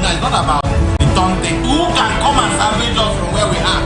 now is not about the taunting. Who can come and salvage us from where we are?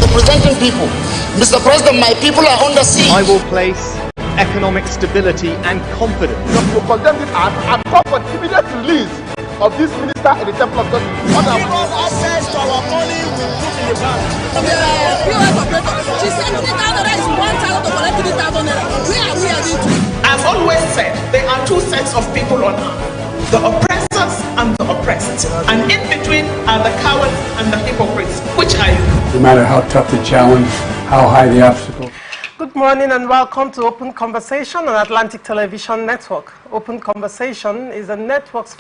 Representing people. Mr. President, my people are under siege. I will place economic stability and confidence. To condemn this act and call for the immediate release of this minister in the Temple of Justice. Give us access to our money we put in the bank. The POS operator, she said 3,000 is 1,000 to collect 3,000 naira. Where are we heading to? I've always said there are two sets of people on earth, the oppressors and the oppressed. And in between are the cowards and the hypocrites. Which are you? No matter how tough the challenge, how high the obstacle. Good morning and welcome to Open Conversation on Atlantic Television Network. Open Conversation is a network's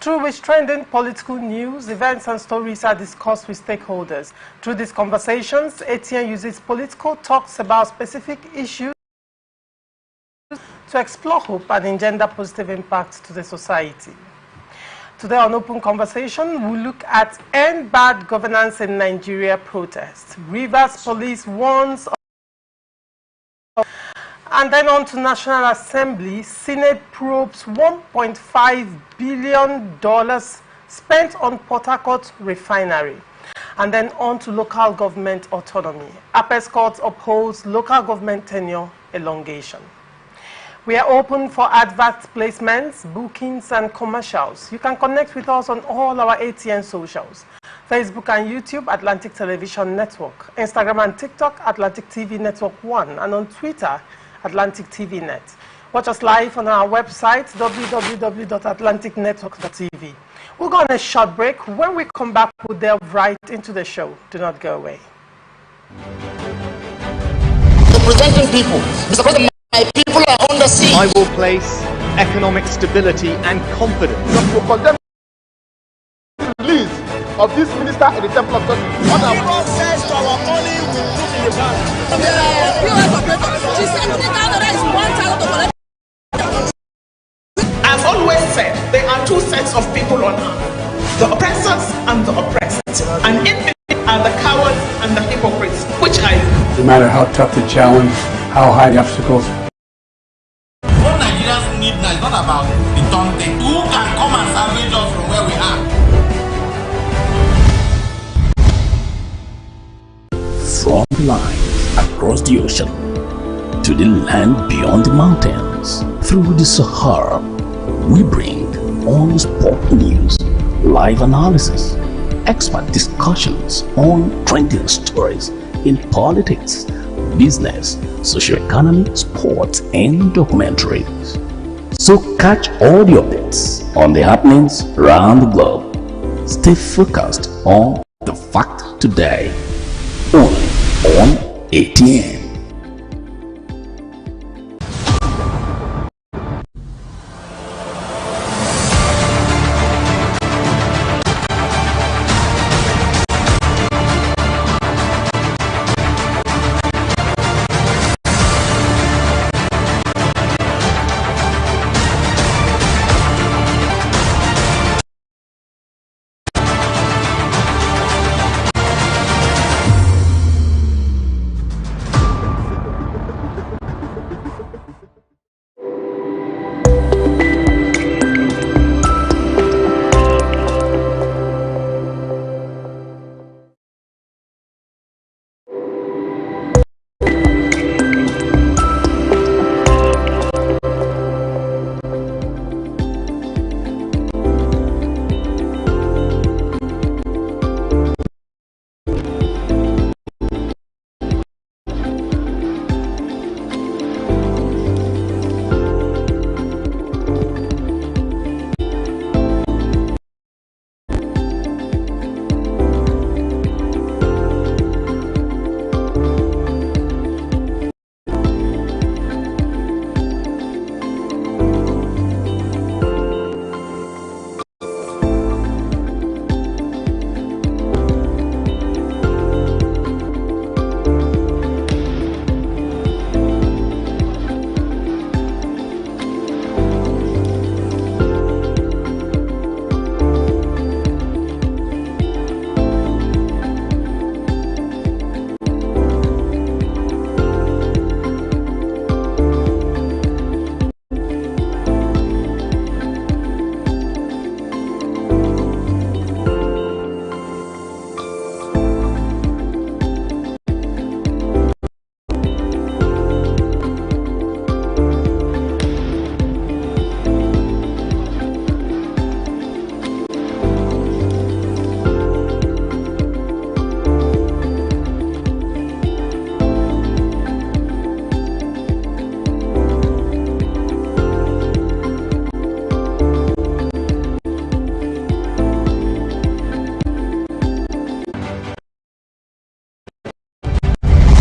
through which trending political news, events and stories are discussed with stakeholders. Through these conversations, ATN uses political talks about specific issues to explore hope and engender positive impacts to the society. Today on Open Conversation, we look at End Bad Governance in Nigeria protest. Rivers Police warns of, and then on to National Assembly, Senate probes $1.5 billion spent on Port Harcourt refinery. And then on to local government autonomy. Apex Court upholds local government tenure elongation. We are open for advert placements, bookings, and commercials. You can connect with us on all our ATN socials. Facebook and YouTube, Atlantic Television Network. Instagram and TikTok, Atlantic TV Network 1. And on Twitter, Atlantic TV Net. Watch us live on our website, www.atlanticnetwork.tv. We'll go on a short break. When we come back, we'll delve right into the show. Do not go away. Representing people. Mr. President, my people are under siege. I will place economic stability and confidence. To condemn the release of this minister in the Temple of Justice. Give us access to our money we put in the bank. The POS operator, she said 3,000 is 1,000 to collect. I've always said there are two sets of people on earth, the oppressors and the oppressed. And in between are the cowards and the hypocrites. Which are you? No matter how tough the challenge, how high the obstacles. What Nigerians need now is not about the taunting. Who can come and salvage us from where we are? From the line across the ocean to the land beyond the mountains, through the Sahara, we bring on sport news, live analysis, expert discussions on trending stories in politics, business, socio-economy, sports, and documentaries. So catch all the updates on the happenings around the globe. Stay focused on the fact today. Only on ATN.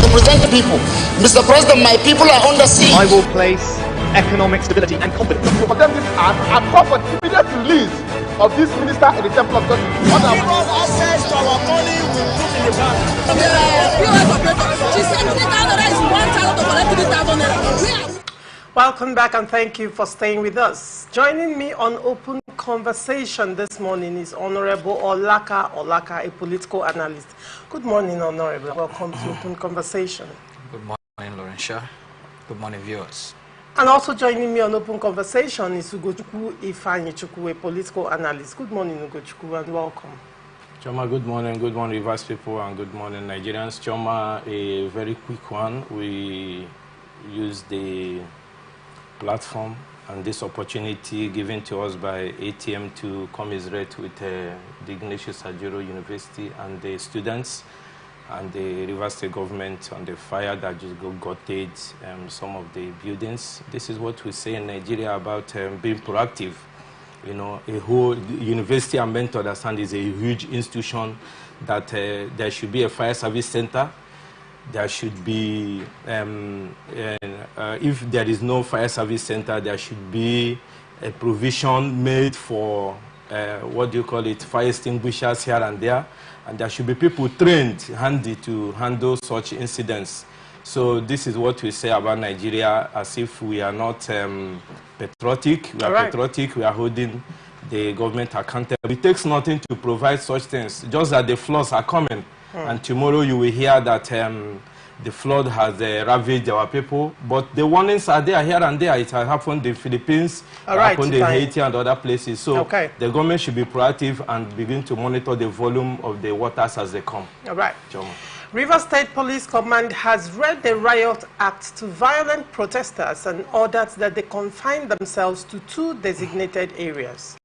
represent the people. Mr. President, my people are under siege. I will place economic stability and confidence. To condemn this act and call for the immediate release of this minister in the temple of justice. Give us access to our money we put in the bank. POS operator, she said 3,000 naira is 1,000 to collect 3,000 naira. Welcome back and thank you for staying with us. Joining me on Open Conversation this morning is Honorable Olaka, a political analyst. Good morning, Honorable. Welcome to Open Conversation. Good morning, Laurentia. Good morning, viewers. And also joining me on Open Conversation is Ugochukwu Ifeanyichukwu, a political analyst. Good morning, Ugochukwu, and welcome. Choma, good morning, Rivers people, and good morning, Nigerians. Choma, a very quick one. We use the platform and this opportunity given to us by ATM to commiserate with the Ignatius Ajero University and the students and the Rivers State government on the fire that just gutted some of the buildings. This is what we say in Nigeria about being proactive. You know, a whole university, I'm meant to understand, is a huge institution that there should be a fire service center. There should be, if there is no fire service center, there should be a provision made for, fire extinguishers here and there. And there should be people trained, handy to handle such incidents. So this is what we say about Nigeria, as if we are not patriotic. We are patriotic, we are holding the government accountable. It takes nothing to provide such things, just that the floods are coming. And tomorrow you will hear that the flood has ravaged our people. But the warnings are there here and there. It has happened in the Philippines, happened in Haiti and other places. So the government should be proactive and begin to monitor the volume of the waters as they come. All right. Rivers State Police Command has read the Riot Act to violent protesters and ordered that they confine themselves to 2 designated areas.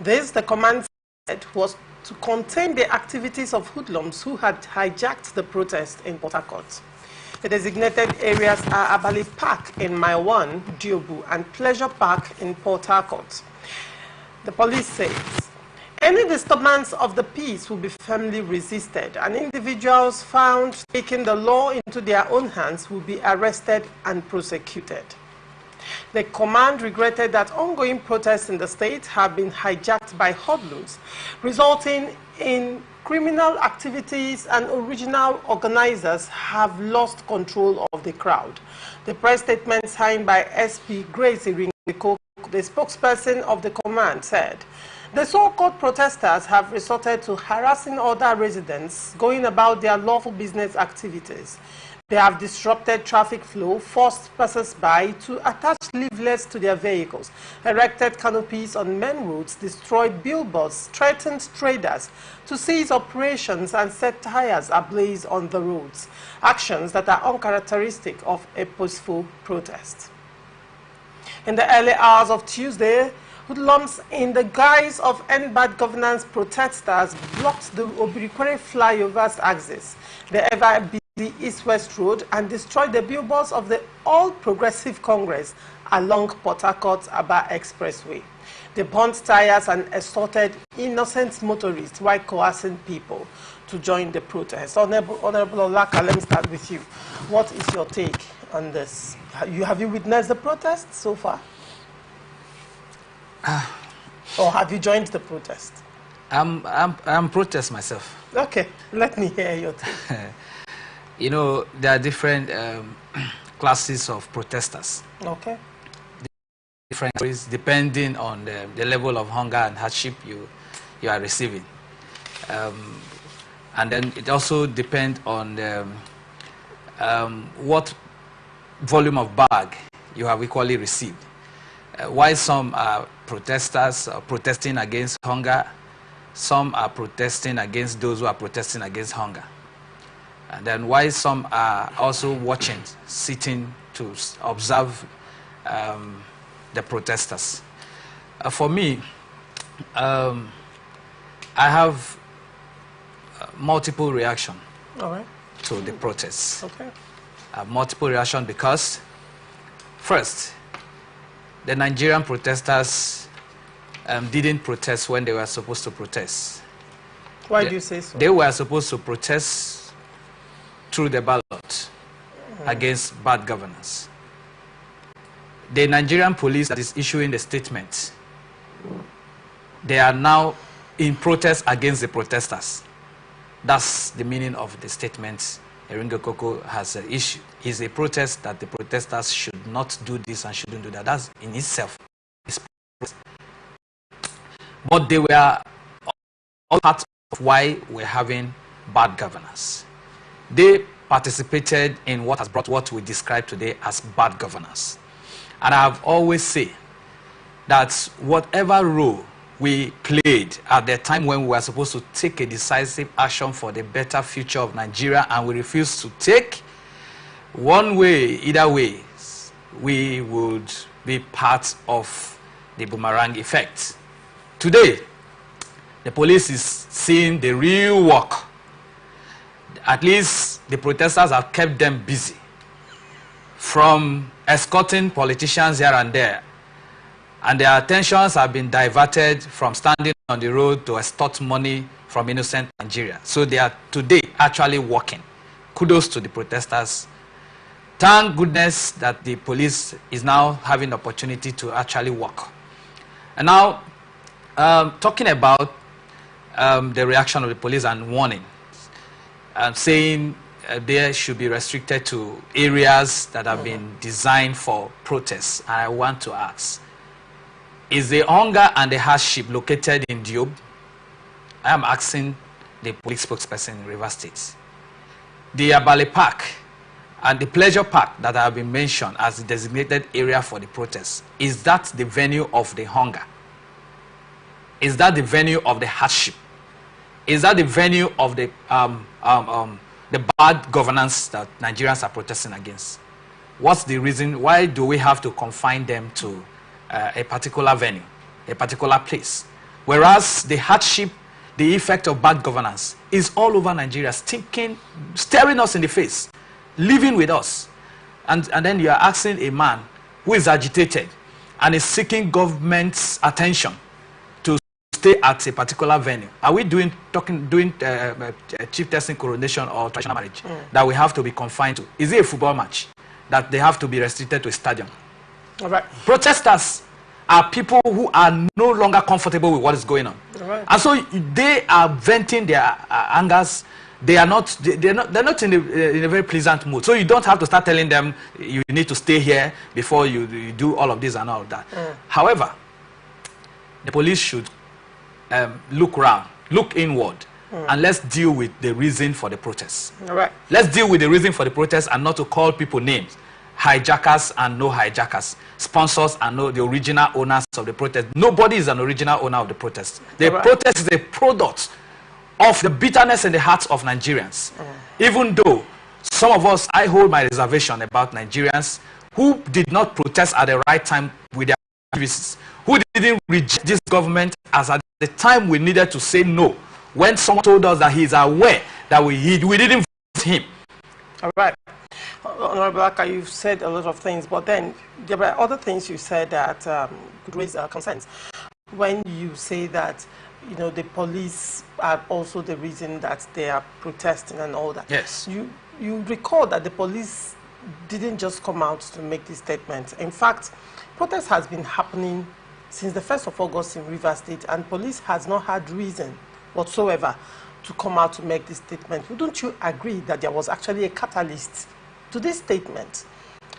This, the command said, was to contain the activities of hoodlums who had hijacked the protest in Port Harcourt. The designated areas are Abali Park in Mile 1, Diobu, and Pleasure Park in Port Harcourt. The police says, any disturbance of the peace will be firmly resisted, and individuals found taking the law into their own hands will be arrested and prosecuted. The command regretted that ongoing protests in the state have been hijacked by hoodlums, resulting in criminal activities, and original organizers have lost control of the crowd. The press statement signed by SP Grace Iringeko, the spokesperson of the command, said, the so-called protesters have resorted to harassing other residents going about their lawful business activities. They have disrupted traffic flow, forced passers-by to attach leaflets to their vehicles, erected canopies on main roads, destroyed billboards, threatened traders to cease operations, and set tires ablaze on the roads. Actions that are uncharacteristic of a peaceful protest. In the early hours of Tuesday, hoodlums in the guise of end bad governance protesters blocked the Obirikwere flyovers axis, the ever-busy East-West Road, and destroyed the billboards of the All Progressive Congress along Port Harcourt-Aba Expressway. They burnt tires and extorted innocent motorists while coercing people to join the protest. Honorable Olaka, let me start with you. What is your take on this? Have you witnessed the protest so far? Or have you joined the protest? I'm protest myself. Okay, let me hear your take. You know, there are different classes of protesters. Okay. Different ways depending on the level of hunger and hardship you are receiving. And then it also depends on what volume of bag you have equally received. While some are protesters protesting against hunger, some are protesting against those who are protesting against hunger. And then while some are also watching, sitting to observe the protesters. For me, I have multiple reaction to the protests. Okay. Multiple reaction because, first, the Nigerian protesters didn't protest when they were supposed to protest. Why do you say so? They were supposed to protest through the ballot. against bad governance. The Nigerian police that is issuing the statement, they are now in protest against the protesters. That's the meaning of the statement Eringo Koko has issued. It's a protest that the protesters should not do this and shouldn't do that. That's in itself. But they were all part of why we're having bad governance. They participated in what has brought what we describe today as bad governance. And I've always said that whatever role we played at the time when we were supposed to take a decisive action for the better future of Nigeria, and we refused to take, one way, either way, we would be part of the boomerang effect. Today, the police is seeing the real work. At least the protesters have kept them busy, from escorting politicians here and there, and their attentions have been diverted from standing on the road to extort money from innocent Nigeria. So they are today actually working. Kudos to the protesters. Thank goodness that the police is now having the opportunity to actually work. And now, talking about the reaction of the police and warning, saying they should be restricted to areas that have been designed for protests. And I want to ask, is the hunger and the hardship located in Diob? I am asking the police spokesperson in Rivers State. The Abale Park and the Pleasure Park that have been mentioned as the designated area for the protests, is that the venue of the hunger? Is that the venue of the hardship? Is that the venue of the bad governance that Nigerians are protesting against? What's the reason? Why do we have to confine them to a particular venue, a particular place? Whereas the hardship, the effect of bad governance is all over Nigeria, staring us in the face, living with us. And then you are asking a man who is agitated and is seeking government's attention to stay at a particular venue. Are we doing chief testing, coronation, or traditional marriage that we have to be confined to? Is it a football match that they have to be restricted to a stadium? All right. Protesters are people who are no longer comfortable with what is going on. All right. And so they are venting their angers. They're not in a very pleasant mood. So you don't have to start telling them you need to stay here before you do all of this and all of that. However, the police should look around, look inward, and let's deal with the reason for the protest. All right. Let's deal with the reason for the protest and not to call people names. Hijackers and no hijackers, sponsors and no the original owners of the protest. Nobody is an original owner of the protest. The protest is a product of the bitterness in the hearts of Nigerians. Even though some of us, I hold my reservation about Nigerians who did not protest at the right time with their activities, who didn't reject this government as at the time we needed to say no, when someone told us that he is aware that we didn't vote him. All right. Honorable Aka, you've said a lot of things, but then there were other things you said that could raise concerns. When you say that, you know, the police are also the reason that they are protesting and all that. Yes. You recall that the police didn't just come out to make this statement. In fact, protest has been happening since the 1st of August in Rivers State, and police has not had reason whatsoever to come out to make this statement. Wouldn't you agree that there was actually a catalyst to this statement?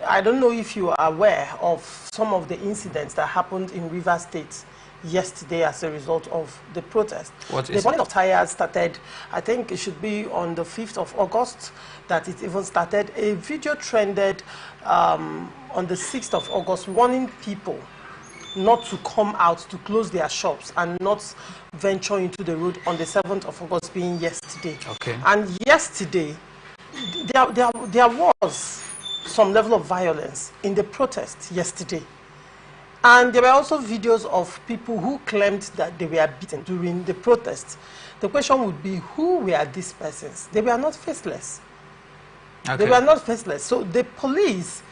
I don't know if you are aware of some of the incidents that happened in Rivers State yesterday as a result of the protest. The burning of tires started, I think it should be on the 5th of August that it even started. A video trended on the 6th of August warning people not to come out, to close their shops and not venture into the road on the 7th of August, being yesterday. Okay. And yesterday, there was some level of violence in the protest yesterday. And there were also videos of people who claimed that they were beaten during the protest. The question would be, who were these persons? They were not faceless. Okay. They were not faceless. So the police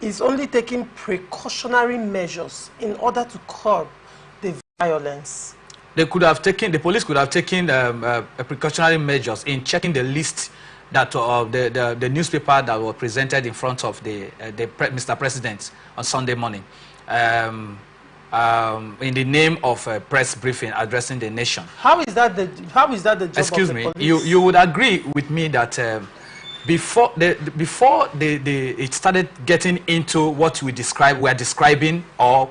is only taking precautionary measures in order to curb the violence. The police could have taken precautionary measures in checking the list that the newspaper that was presented in front of Mr. President on Sunday morning, in the name of a press briefing addressing the nation. How is that the job Excuse of the me, police? you would agree with me that before it started getting into what we're describing or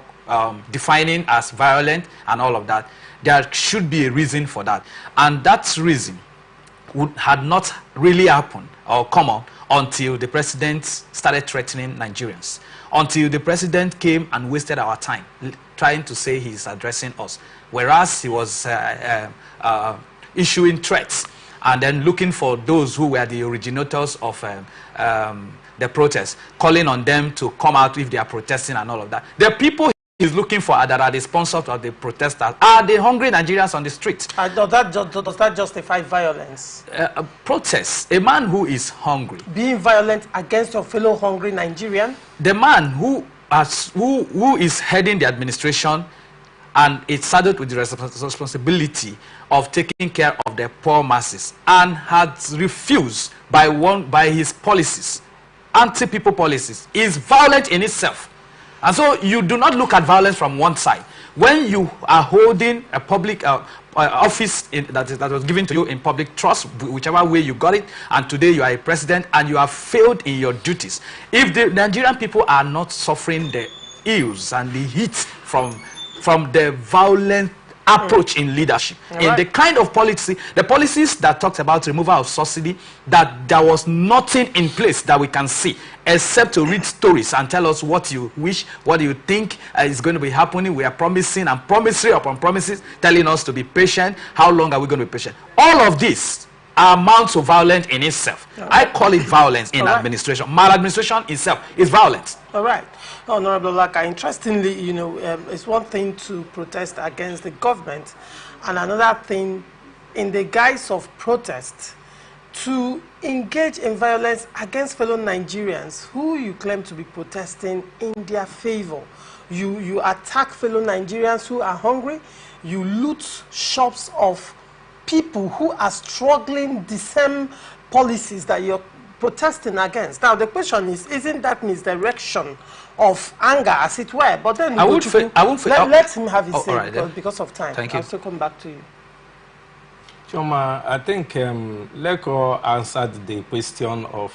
defining as violent and all of that, there should be a reason for that, and that reason had not really happened or come on until the president started threatening Nigerians, until the president came and wasted our time trying to say he's addressing us, whereas he was issuing threats and then looking for those who were the originators of the protest, calling on them to come out if they are protesting and all of that. The people he's looking for that are the sponsors of the protesters are the hungry Nigerians on the street. Does that justify violence? Protest. A man who is hungry. Being violent against your fellow hungry Nigerian? The man who is heading the administration and it's saddled with the responsibility of taking care of the poor masses and has refused by his policies, anti-people policies, is violent in itself. And so you do not look at violence from one side. When you are holding a public office that was given to you in public trust, whichever way you got it, and today you are a president and you have failed in your duties, if the Nigerian people are not suffering the ills and the heat from the violent approach in leadership, in the kind of policy, the policies that talked about removal of subsidy, that there was nothing in place that we can see except to read stories and tell us what you wish, what you think is going to be happening. We are promising and promising upon promises, telling us to be patient. How long are we going to be patient? All of this amounts to violence in itself. I call it violence in administration. Maladministration itself is violence. All right. Honorable Laka, interestingly, it's one thing to protest against the government, and another thing, in the guise of protest, to engage in violence against fellow Nigerians who you claim to be protesting in their favor. You attack fellow Nigerians who are hungry. You loot shops of people who are struggling the same policies that you're protesting against. Now the question is, isn't that misdirection of anger, as it were? But then let him have his say, because of time. Thank you. I'll still come back to you. Choma, I think Leko answered the question of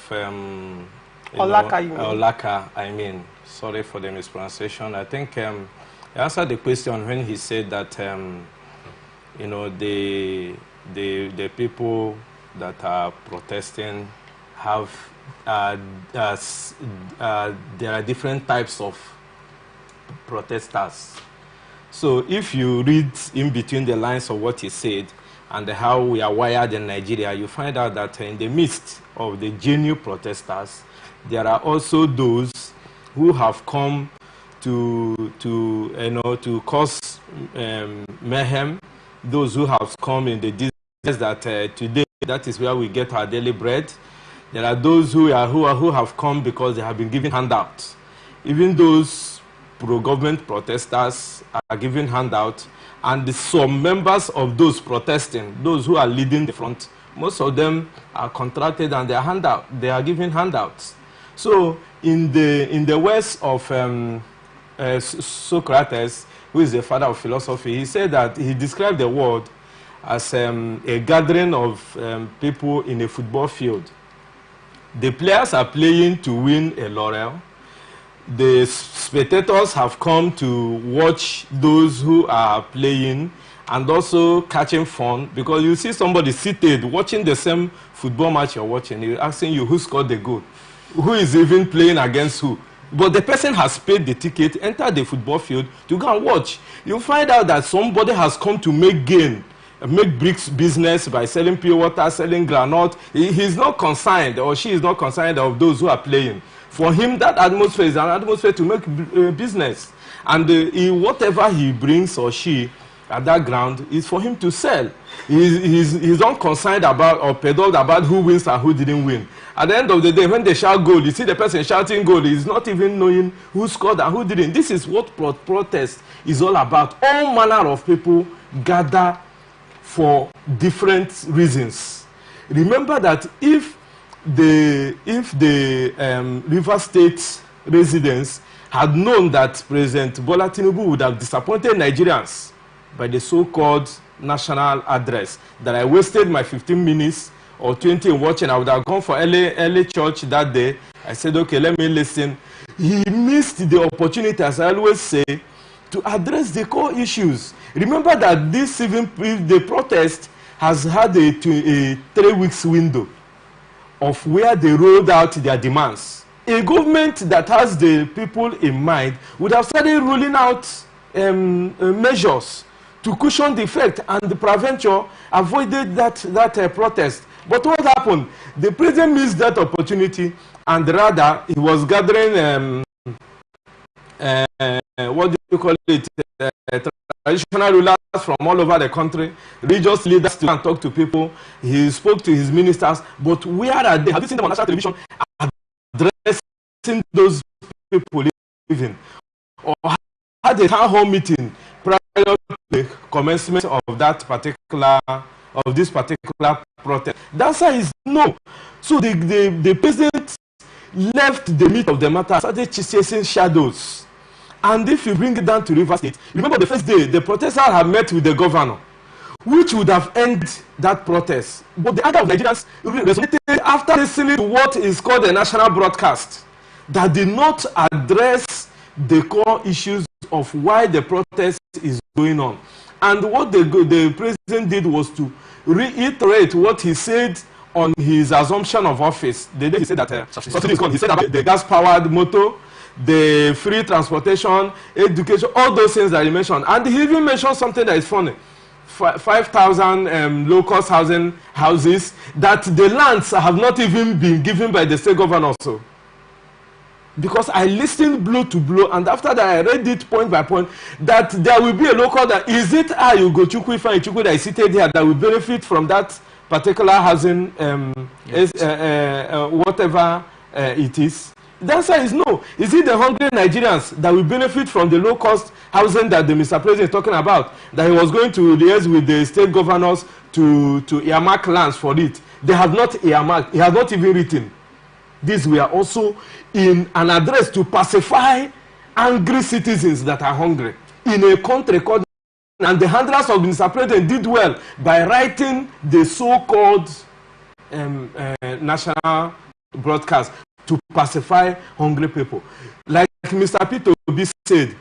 Olaka, I mean, sorry for the mispronunciation. I think he answered the question when he said that the people that are protesting have there are different types of protesters. So if you read in between the lines of what he said and how we are wired in Nigeria, you find out that in the midst of the genuine protesters, there are also those who have come to cause mayhem, those who have come in the business that today, that is where we get our daily bread. There are those who have come because they have been given handouts. Even those pro-government protesters are given handouts, and some members of those protesting, those who are leading the front, most of them are contracted and they are given handouts. So in the words of Socrates, who is the father of philosophy, he said that he described the world as a gathering of people in a football field. The players are playing to win a laurel. The spectators have come to watch those who are playing and also catching fun, because you see somebody seated watching the same football match you're watching, you're asking you who scored the goal, who is even playing against who. But the person has paid the ticket, entered the football field to go and watch. You find out that somebody has come to make bricks business by selling pure water, selling granite. He's not concerned, or she is not concerned of those who are playing. For him, that atmosphere is an atmosphere to make business. And whatever he brings or she at that ground is for him to sell. He's not concerned about or peddled about who wins and who didn't win. At the end of the day, when they shout goal, you see the person shouting goal, he's not even knowing who scored and who didn't. This is what protest is all about. All manner of people gather for different reasons. Remember that if if the River State residents had known that President Bola Tinubu would have disappointed Nigerians by the so-called national address, that I wasted my 15 minutes or 20 in watching, I would have gone for early church that day. I said, okay, let me listen. He missed the opportunity, as I always say, to address the core issues. Remember that the protest has had a 3 weeks window of where they rolled out their demands. A government that has the people in mind would have started rolling out measures to cushion the effect, and the prevention avoided that protest. But what happened? The president missed that opportunity, and rather he was gathering what do you call it? Traditional rulers from all over the country, religious leaders to talk to people. He spoke to his ministers, but where are they? Have you seen them on national television addressing those people even? Or had a town hall meeting prior to the commencement of this particular protest? The answer is no. So the president left the meat of the matter, started chasing shadows. And if you bring it down to River State, remember the first day, the protesters had met with the governor, which would have ended that protest. But the anger of Nigerians resonated after listening to what is called a national broadcast that did not address the core issues of why the protest is going on. And what the president did was to reiterate what he said on his assumption of office. The day he said that subsidy is gone, he said about the gas-powered motor, the free transportation, education, all those things that he mentioned. And he even mentioned something that is funny. 5,000 low-cost houses that the lands have not even been given by the state governor. So, because I listened blow to blow, and after that I read it point by point, that there will be a local that, is it Ayugo Chukwu Ifeanyi Chukwu that is seated here that will benefit from that particular housing, whatever it is? The answer is no. Is it the hungry Nigerians that will benefit from the low-cost housing that the Mr. President is talking about, that he was going to liaise with the state governors to earmark lands for it? They have not earmarked. He has not even written. These were also in an address to pacify angry citizens that are hungry in a country called, and the handlers of Mr. President did well by writing the so-called national broadcast to pacify hungry people. Like Mr. Peter Obi said,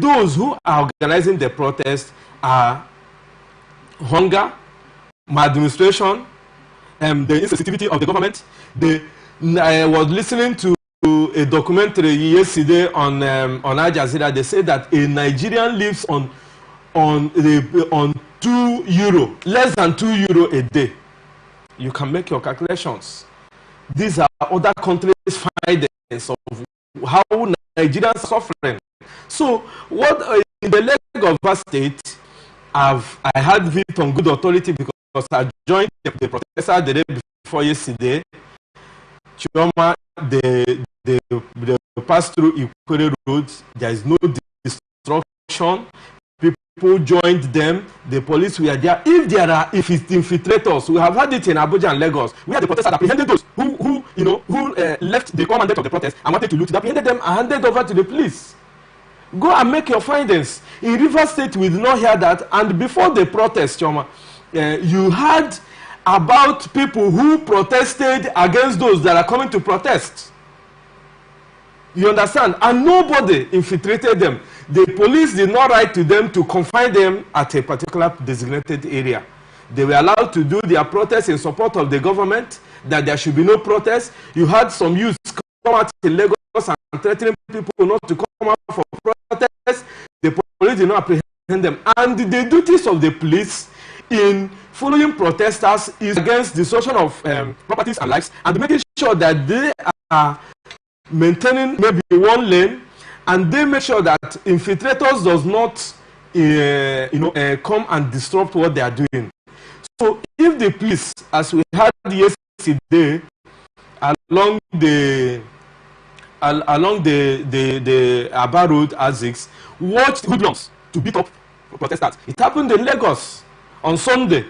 those who are organizing the protest are hunger, maladministration, the insensitivity of the government. I was listening to a documentary yesterday on Al Jazeera. They said that a Nigerian lives on €2, less than €2 a day. You can make your calculations. These are other countries' findings of how Nigerians are suffering. So, what in the leg of our state, I had it on good authority because I joined the protester the day before yesterday. Chioma, they passed through Ikwere Road. There is no destruction. People joined them. The police were there. If there are infiltrators, we have had it in Abuja and Lagos, where the protesters apprehended those who left the commandant of the protest and wanted to loot. They apprehended them and handed over to the police. Go and make your findings. In River State, we did not hear that. And before the protest, Choma, you heard about people who protested against those that are coming to protest. You understand? And nobody infiltrated them. The police did not write to them to confine them at a particular designated area. They were allowed to do their protest in support of the government, that there should be no protest. You had some youths come out in Lagos and threatening people not to come out for protest. The police did not apprehend them. And the duties of the police in following protesters is against destruction of properties and lives, and making sure that they are maintaining maybe one lane, and they make sure that infiltrators does not come and disrupt what they are doing. So if the police, as we had yesterday, along the Aba Road, Azix, watched hoodlums to beat up protesters. It happened in Lagos on Sunday,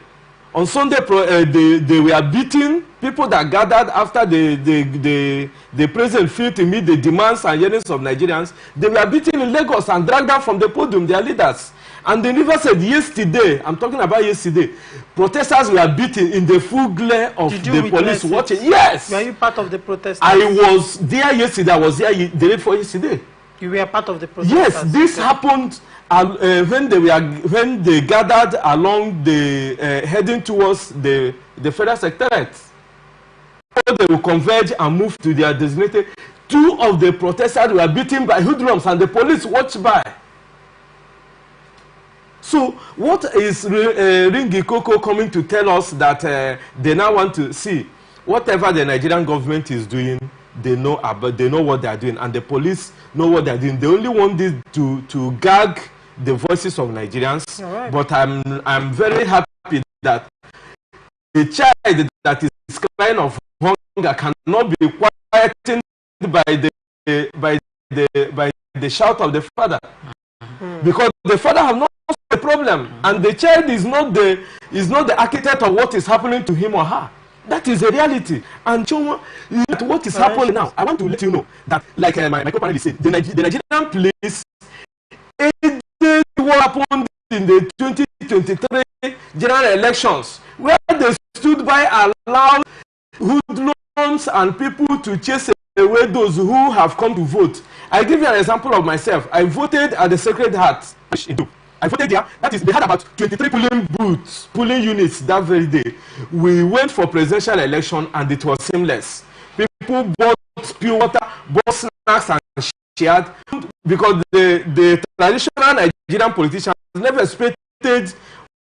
On Sunday, they were beating people that gathered after the president failed to meet the demands and yearnings of Nigerians. They were beaten in Lagos and dragged them from the podium, their leaders. And the River said yesterday, I'm talking about yesterday, protesters were beaten in the full glare of the police watching. Yes! Were you part of the protesters? I was there yesterday. I was there the day before yesterday. You were part of the protesters? Yes, this happened when they gathered along the heading towards the federal secretariat. They will converge and move to their designated. Two of the protesters were beaten by hoodlums and the police watched by. So what is Ringi Koko coming to tell us that they now want to see? Whatever the Nigerian government is doing, they know what they are doing, and the police know what they are doing. They only want this to gag the voices of Nigerians. Right. But I'm very happy that a child that is crying of hunger cannot be quietened by the shout of the father, because the father have not the problem, and the child is not the architect of what is happening to him or her. That is a reality. And Choma, what is happening now, I want to let you know that, like my co-panelist said, the Nigerian police aided what happened in the 2023 general elections, where they stood by, allowed hoodlums and people to chase away those who have come to vote. I give you an example of myself. I voted at the Sacred Heart. I voted there. That is, they had about 23 polling units that very day. We went for presidential election and it was seamless. People bought pure water, bought snacks and shared, because the traditional Nigerian politicians never expected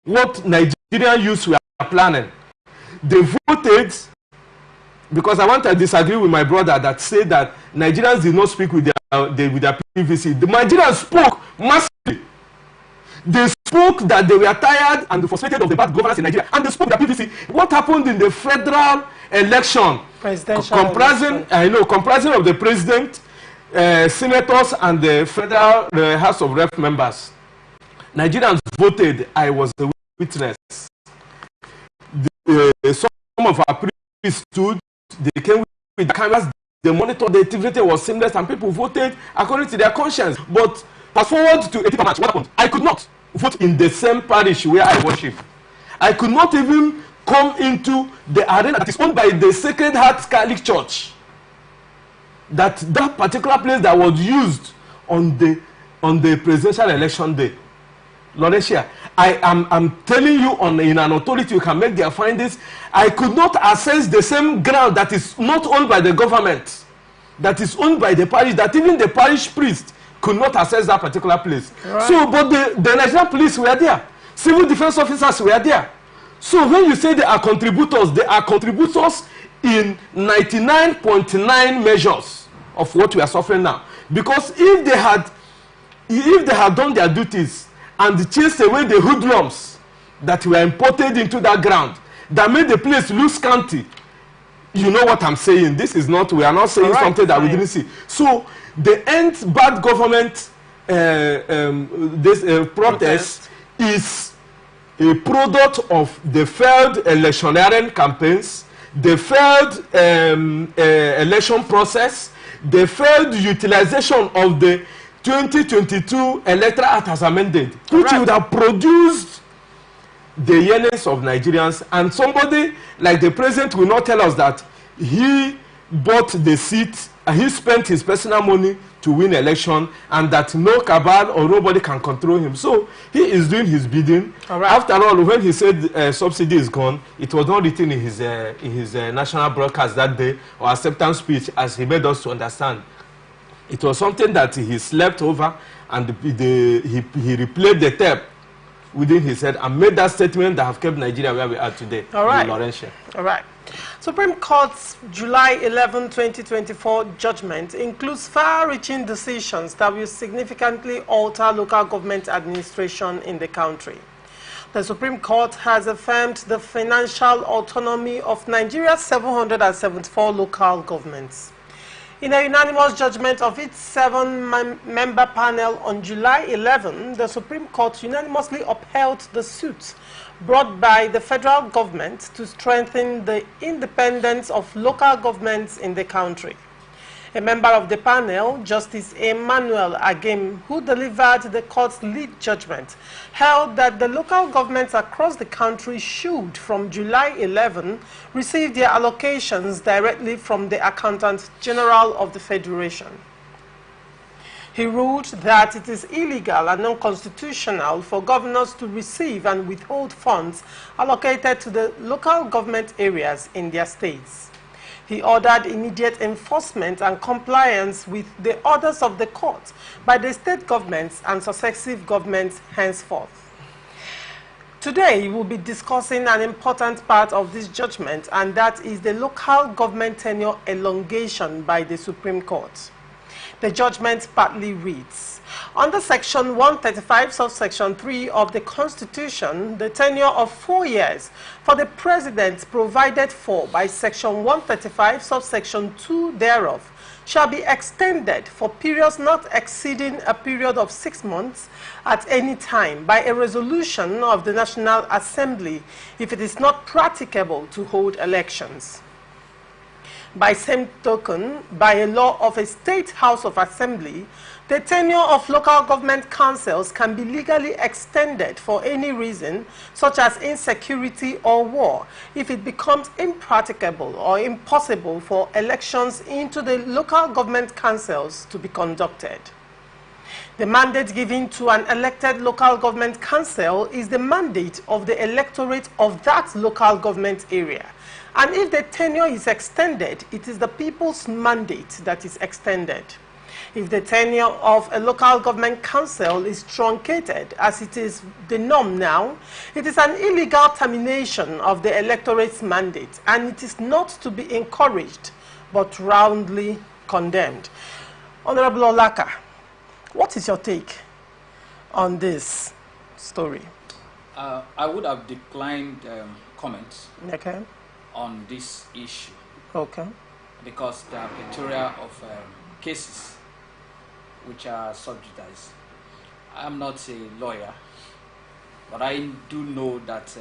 what Nigerian youths were planning. They voted, because I want to disagree with my brother that said that Nigerians did not speak with their PVC. The Nigerians spoke massively. They spoke that they were tired and frustrated of the bad governance in Nigeria, and they spoke their PVC. What happened in the federal election, comprising of the president, senators, and the federal House of Rep members? Nigerians voted. I was a witness. Some of our priests stood. They came with the cameras. They monitored. The activity was seamless, and people voted according to their conscience. But fast forward to 18th March, what happened? I could not vote in the same parish where I worship. I could not even come into the arena that is owned by the Sacred Heart Catholic Church. That particular place that was used on the presidential election day. Laurentia, I'm telling you in an authority, you can make their findings. I could not access the same ground that is not owned by the government, that is owned by the parish, that even the parish priest could not access that particular place. Right. So, but the Nigerian police were there. Civil defense officers were there. So when you say they are contributors in 99.9 measures of what we are suffering now. Because if they had done their duties and chased away the hoodlums that were imported into that ground, that made the place look scanty, you know what I'm saying. This is not, we are not saying something that we didn't see. So the end bad government protest is a product of the failed electioneering campaigns, the failed election process, the failed utilization of the 2022 Electoral Act as amended, which would have produced the yearnings of Nigerians. And somebody like the president will not tell us that he bought the seat, he spent his personal money to win election, and that no cabal or nobody can control him. So he is doing his bidding. After all, when he said subsidy is gone, it was not written in his national broadcast that day or acceptance speech, as he made us to understand. It was something that he slept over, and he replayed the tape within his head and made that statement that have kept Nigeria where we are today. All right. Supreme Court's July 11, 2024 judgment includes far-reaching decisions that will significantly alter local government administration in the country. The Supreme Court has affirmed the financial autonomy of Nigeria's 774 local governments. In a unanimous judgment of its 7-member panel on July 11, the Supreme Court unanimously upheld the suit brought by the federal government to strengthen the independence of local governments in the country. A member of the panel, Justice Emmanuel Agim, who delivered the court's lead judgment, held that the local governments across the country should, from July 11, receive their allocations directly from the Accountant General of the Federation. He ruled that it is illegal and unconstitutional for governors to receive and withhold funds allocated to the local government areas in their states. He ordered immediate enforcement and compliance with the orders of the court by the state governments and successive governments henceforth. Today, we'll be discussing an important part of this judgment, and that is the local government tenure elongation by the Supreme Court. The judgment partly reads, under Section 135, subsection 3 of the Constitution, the tenure of 4 years for the President provided for by Section 135, subsection 2 thereof, shall be extended for periods not exceeding a period of 6 months at any time by a resolution of the National Assembly if it is not practicable to hold elections. By same token, by a law of a state house of assembly, the tenure of local government councils can be legally extended for any reason, such as insecurity or war, if it becomes impracticable or impossible for elections into the local government councils to be conducted. The mandate given to an elected local government council is the mandate of the electorate of that local government area. And if the tenure is extended, it is the people's mandate that is extended. If the tenure of a local government council is truncated, as it is the norm now, it is an illegal termination of the electorate's mandate, and it is not to be encouraged, but roundly condemned. Honorable Olaka, what is your take on this story? I would have declined comments. Okay. On this issue. Okay. Because there are plethora of cases which are subjudiced. I'm not a lawyer, but I do know that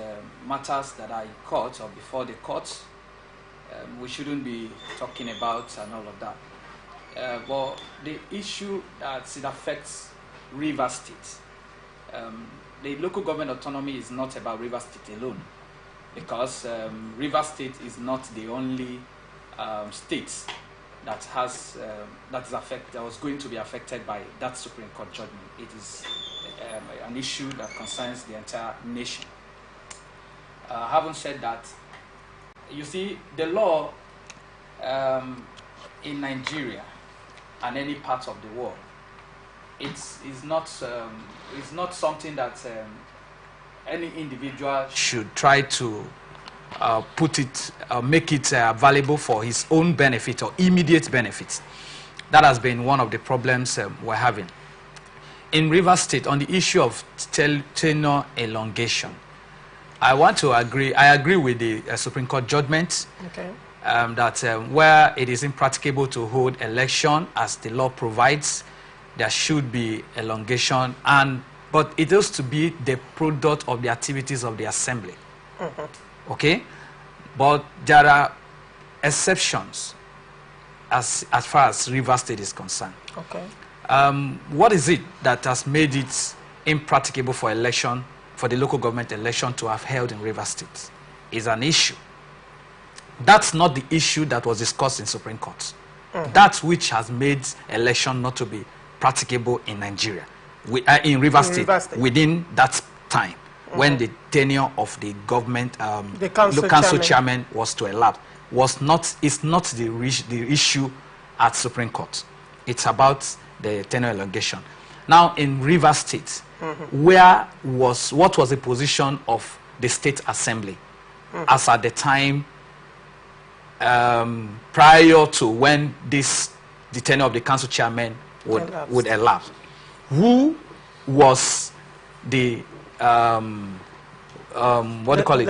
matters that are in court or before the court, we shouldn't be talking about and all of that. But the issue that it affects Rivers State, the local government autonomy is not about Rivers State alone. Because Rivers State is not the only state that has that was going to be affected by that Supreme Court judgment. It is an issue that concerns the entire nation. Having said that, you see, the law in Nigeria and any part of the world, it's not something that any individual should try to make it valuable for his own benefit or immediate benefit. That has been one of the problems we're having. In Rivers State, on the issue of tenure elongation, I agree with the Supreme Court judgment. Okay. That where it is impracticable to hold election as the law provides, there should be elongation, but it has to be the product of the activities of the assembly. Mm-hmm. Okay? But there are exceptions as far as Rivers State is concerned. Okay. What is it that has made it impracticable for the local government election to have held in Rivers State? Is an issue. That's not the issue that was discussed in Supreme Court. Mm-hmm. That which has made election not to be practicable in Nigeria. In Rivers State, within that time, when the tenure of the government, the council chairman was to elapse, it's not the issue at Supreme Court. It's about the tenure elongation. Now, in Rivers State, what was the position of the State Assembly as at the time prior to when the tenure of the council chairman would elapse? Who was the the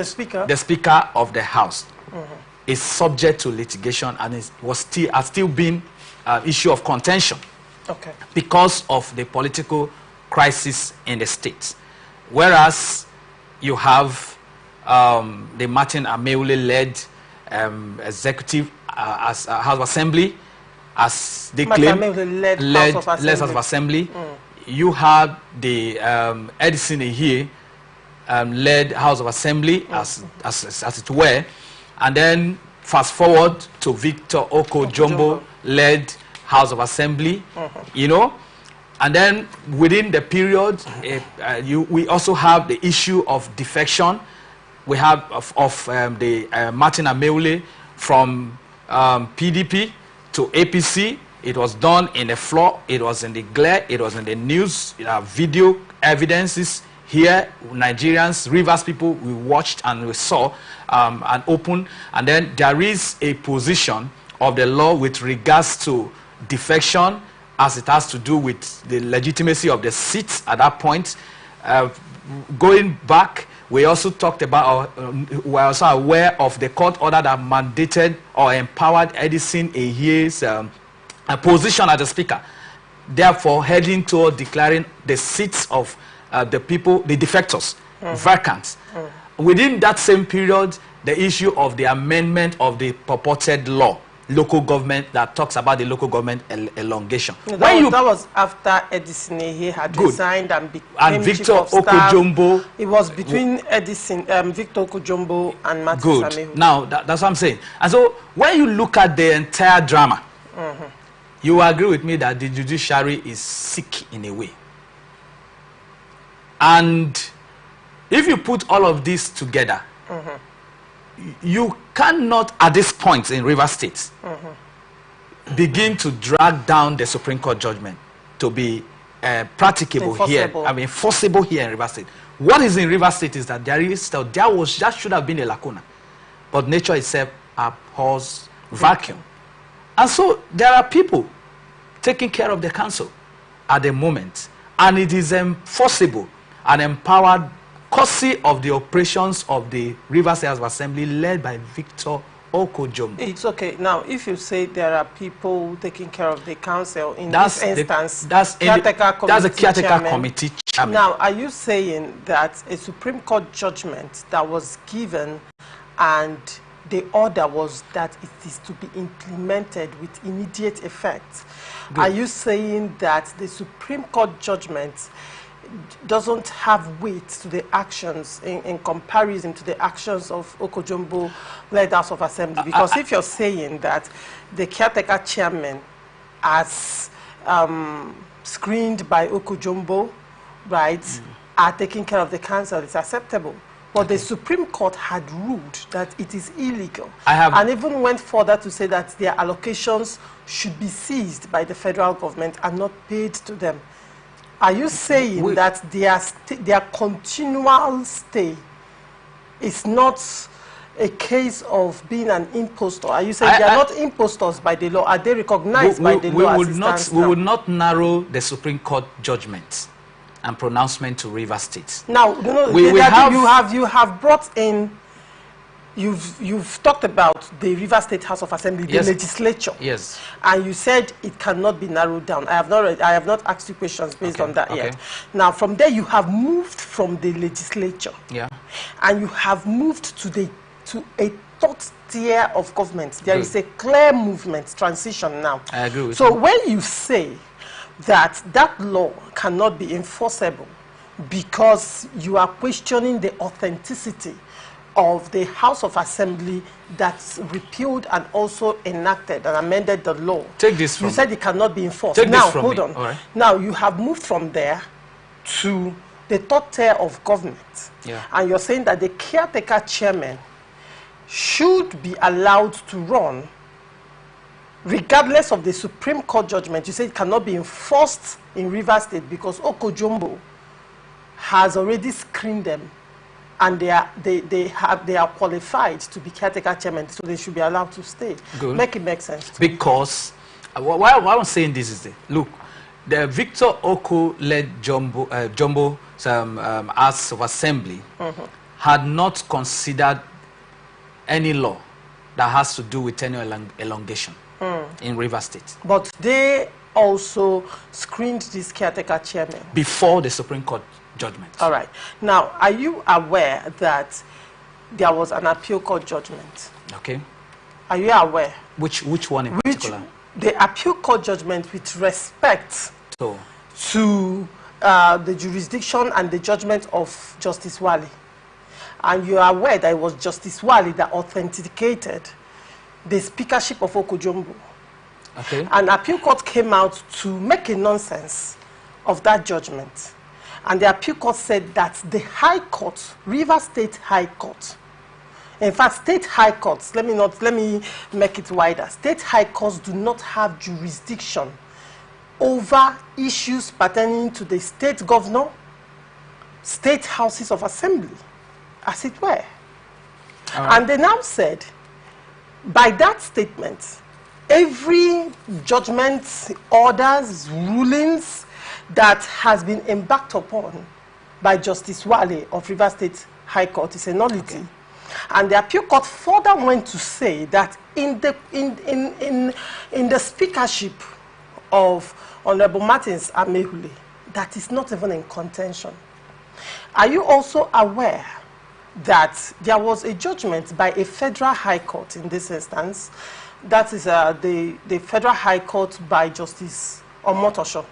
speaker? The Speaker of the House is subject to litigation and has still been an issue of contention. Okay. Because of the political crisis in the state. Whereas you have the Martin Ameule-led executive as House of Assembly, as they claim, led House of Assembly. You have the Edison here led House of Assembly, as it were, and then fast forward to Victor Oko-Jumbo led House of Assembly, you know, and then within the period, we also have the issue of defection. We have the Martin Ameule from PDP to APC. It was done in the floor, it was in the glare, it was in the news, video evidences here. Nigerians, Rivers people, we watched and we saw and open. And then there is a position of the law with regards to defection, as it has to do with the legitimacy of the seats at that point. Going back, we also talked about, we are also aware of the court order that mandated or empowered Edison Ehie's position as the speaker, therefore heading toward declaring the seats of the people, the defectors, vacant. Within that same period, the issue of the amendment of the purported law, local government, that talks about the local government elongation. That was after Edison Ehie had resigned and became Victor Chief of Staff. Oko-Jumbo. It was between Edison, Victor Oko-Jumbo and Martin Ameule. Now, that's what I'm saying. And so, when you look at the entire drama, you agree with me that the judiciary is sick in a way. And if you put all of this together, you cannot, at this point in Rivers State, begin to drag down the Supreme Court judgment to be practicable here. I mean, enforceable here in Rivers State. What is in Rivers State is that that should have been a lacuna, but nature itself abhors vacuum. And so there are people taking care of the council at the moment, and it is enforceable and empowered courtesy of the operations of the Rivers House of Assembly led by Victor Oko-Jumbo. It's okay. Now, if you say there are people taking care of the council in this instance, that's a caretaker committee chairman. Now, are you saying that a Supreme Court judgment that was given and the order was that it is to be implemented with immediate effect? Are you saying that the Supreme Court judgment doesn't have weight to the actions in comparison to the actions of Oko-Jumbo led House of Assembly? Because if you're saying that the caretaker chairman as screened by Oko-Jumbo, right, are taking care of the council, it's acceptable. But the Supreme Court had ruled that it is illegal, and even went further to say that their allocations should be seized by the federal government and not paid to them. Are you saying that their continual stay is not a case of being an impostor? Are you saying they are not impostors by the law? Are they recognized by the law as it stands now? We would not narrow the Supreme Court judgment and pronouncement to Rivers State. Now, you have brought in, you've talked about the Rivers State House of Assembly, the legislature. Yes. And you said it cannot be narrowed down. I have not asked you questions based on that yet. Now, from there, you have moved from the legislature. Yeah. And you have moved to a third tier of government. There is a clear movement, transition now. I agree with you. So when you say that law cannot be enforceable because you are questioning the authenticity of the House of Assembly that's repealed and also enacted and amended the law. Take this from you said it cannot be enforced. Take now, this from hold me. on. All right. Now, you have moved from there to the third tier of government. Yeah. And you're saying that the caretaker chairman should be allowed to run regardless of the Supreme Court judgment. You say it cannot be enforced in Rivers State because Oko-Jumbo has already screened them, and they are qualified to be caretaker chairman, so they should be allowed to stay. Good. Make it make sense. Because why I'm saying this is look, the Victor Oko led Jumbo House of Assembly had not considered any law that has to do with tenure elongation in Rivers State. But they also screened this caretaker chairman before the Supreme Court judgment. All right. Now, are you aware that there was an appeal court judgment. Okay. Are you aware? Which one in particular? The appeal court judgment with respect to the jurisdiction and the judgment of Justice Wali. And you are aware that it was Justice Wali that authenticated the speakership of Okojombo. Okay. An appeal court came out to make a nonsense of that judgment. And the appeal court said that the High Court, Rivers State High Court, in fact, state high courts, let me make it wider. State high courts do not have jurisdiction over issues pertaining to the state governor, state houses of assembly, as it were. And they now said, by that statement, every judgment, orders, rulings that has been embarked upon by Justice Wale of Rivers State High Court is a nullity. Okay. And the appeal court further went to say that in the speakership of Honorable Martins Amehule, that is not even in contention. Are you also aware that there was a judgment by a federal high court in this instance, that is the federal high court by Justice Omotosho,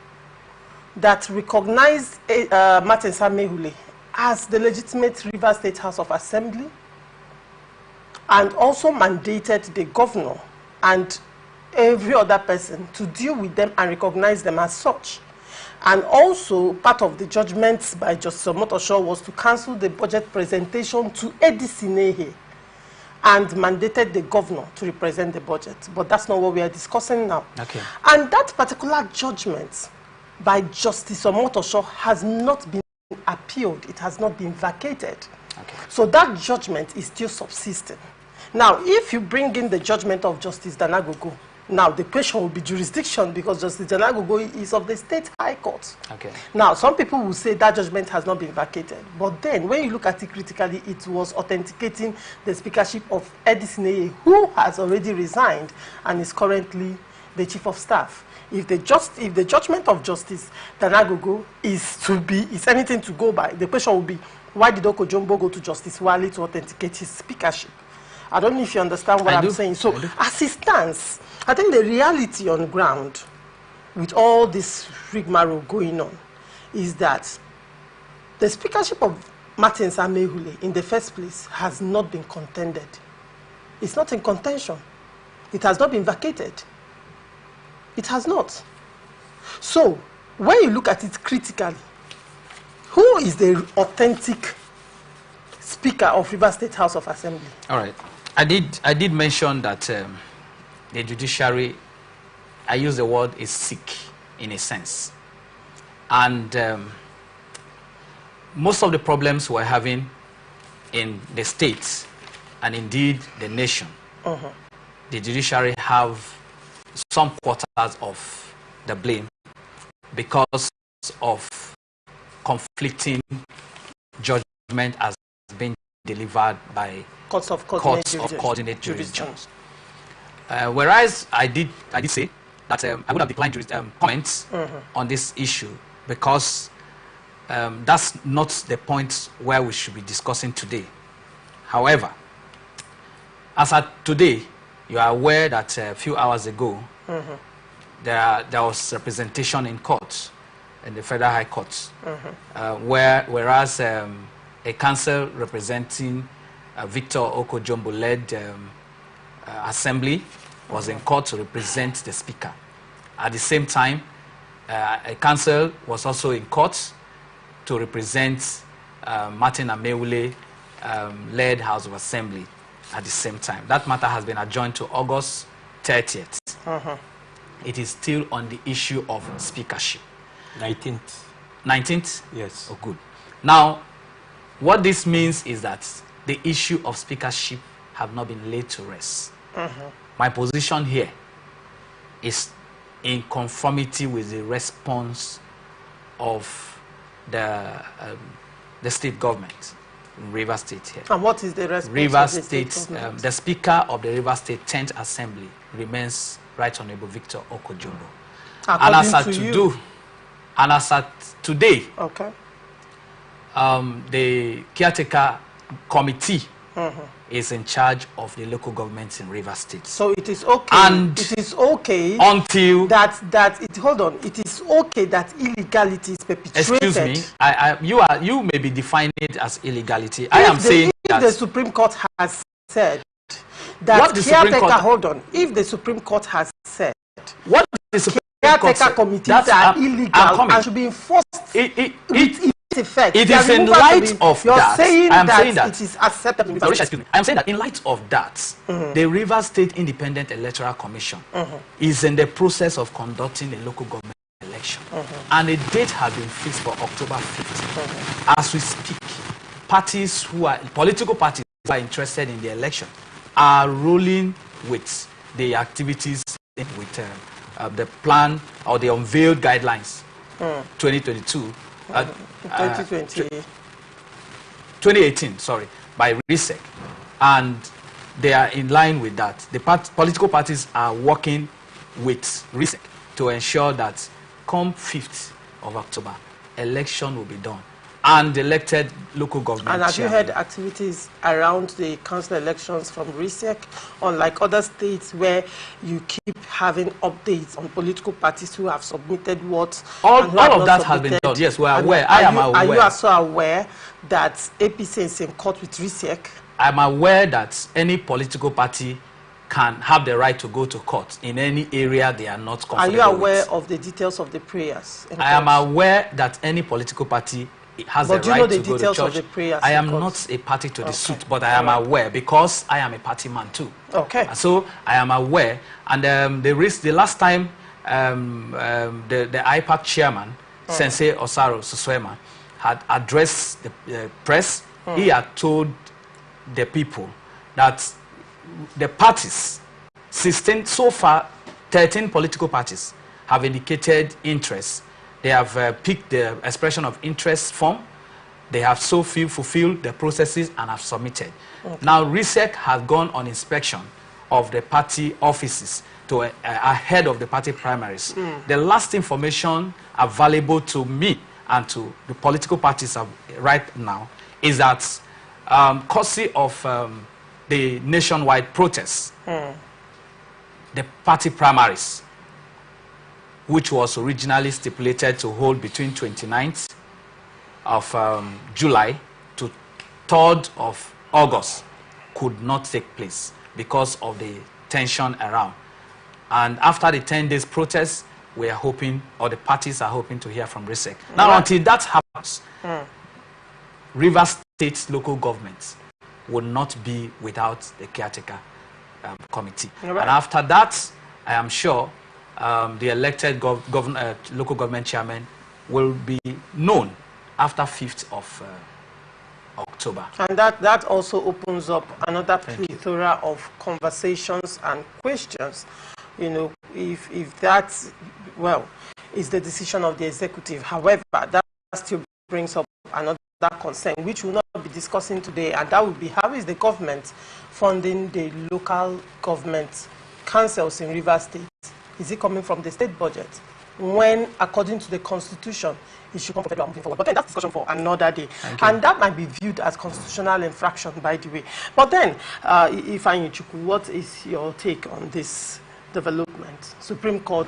that recognized Martins Amehule as the legitimate Rivers State House of Assembly, and also mandated the governor and every other person to deal with them and recognize them as such. And also, part of the judgments by Justice Omotosho was to cancel the budget presentation to Edi Sinehe and mandated the governor to represent the budget. But that's not what we are discussing now. Okay. And that particular judgment by Justice Omotosho has not been appealed. It has not been vacated. Okay. So that judgment is still subsisting. Now, if you bring in the judgment of Justice Danagogo, now the question will be jurisdiction, because Justice Danagogo is of the State High Court. Okay. Now, some people will say that judgment has not been vacated. But then, when you look at it critically, it was authenticating the speakership of Edi Sinehe, who has already resigned and is currently the Chief of Staff. If the judgment of Justice Danagogo is anything to go by, the question will be, why did Okojombo go to Justice Wale to authenticate his speakership? I don't know if you understand what I'm saying. So, as it stands, I think the reality on ground, with all this rigmarole going on, is that the speakership of Martins Amehule, in the first place, has not been contended. It's not in contention. It has not been vacated. It has not. So, when you look at it critically, who is the authentic Speaker of Rivers State House of Assembly? All right. I did mention that the judiciary, I use the word, is sick in a sense. And most of the problems we're having in the states and indeed the nation, the judiciary have some quarters of the blame because of conflicting judgment as being delivered by courts of coordinate jurisdictions. Whereas I did say that I would have declined comments on this issue because that's not the point where we should be discussing today. However, as at today, you are aware that a few hours ago, there was representation in court, in the Federal High Court, whereas a council representing Victor Okojombo-led assembly was in court to represent the speaker. At the same time, a council was also in court to represent Martin Amehule led House of Assembly at the same time. That matter has been adjourned to August 30th. It is still on the issue of speakership. 19th. 19th? Yes. Oh, good. Now, what this means is that the issue of speakership have not been laid to rest. My position here is in conformity with the response of the state government, Rivers State here. And what is the response Rivers of the State, the Speaker of the Rivers State 10th Assembly remains Right Honorable Victor Okojombo. And as at today, the caretaker committee is in charge of the local governments in Rivers State. So it is okay. And it is okay until hold on. It is okay that illegality is perpetrated. Excuse me. You may be defining it as illegality. I am saying that the Supreme Court has said that hold on. If the Supreme Court has said what the Supreme caretaker committees are illegal and should be enforced, effect. It is in light of that. I am saying that it is acceptable. I am saying that in light of that, the Rivers State Independent Electoral Commission is in the process of conducting a local government election, and a date has been fixed for October 5th. As we speak, political parties who are interested in the election are rolling with the activities with the plan or the unveiled guidelines 2022. 2018, sorry, by RISEC, and they are in line with that. The political parties are working with RISEC to ensure that come 5th of October, election will be done and elected local government. And have you heard activities around the council elections from RISEC, unlike other states where you keep having updates on political parties who have submitted what? All of that has been done. Yes, we are aware. I am aware. Are you also aware that APC is in court with RISEC? I am aware that any political party can have the right to go to court in any area they are not comfortable with. Are you aware of the details of the prayers? I am aware that any political party has the right to go to church. I am not a party to the suit, but I am aware because I am a party man too. Okay. So I am aware, and the last time the IPAC chairman, Sensei Osaro Suswema, had addressed the press, he had told the people that the parties, 16 so far, 13 political parties have indicated interest. They have picked the expression of interest form. They have fulfilled the processes and have submitted. Now, RISEC has gone on inspection of the party offices to ahead of the party primaries. The last information available to me and to the political parties right now is that courtesy of the nationwide protests, the party primaries, which was originally stipulated to hold between 29th of July to 3rd of August, could not take place because of the tension around. And after the 10 days protest, we are hoping, or the parties are hoping, to hear from RISEC. Now, until that happens, Rivers State local government will not be without the caretaker committee. And after that, I am sure the elected local government chairman will be known after 5th of October. And that also opens up another plethora of conversations and questions. You know, if that, well, is the decision of the executive. However, that still brings up another concern, which we'll not be discussing today, and that would be how is the government funding the local government councils in Rivers State? Is it coming from the state budget? When, according to the Constitution, it should come from federal moving forward. But then that's discussion for another day. And that might be viewed as constitutional infraction, by the way. But then, Ifeanyi Chukwu, what is your take on this development? Supreme Court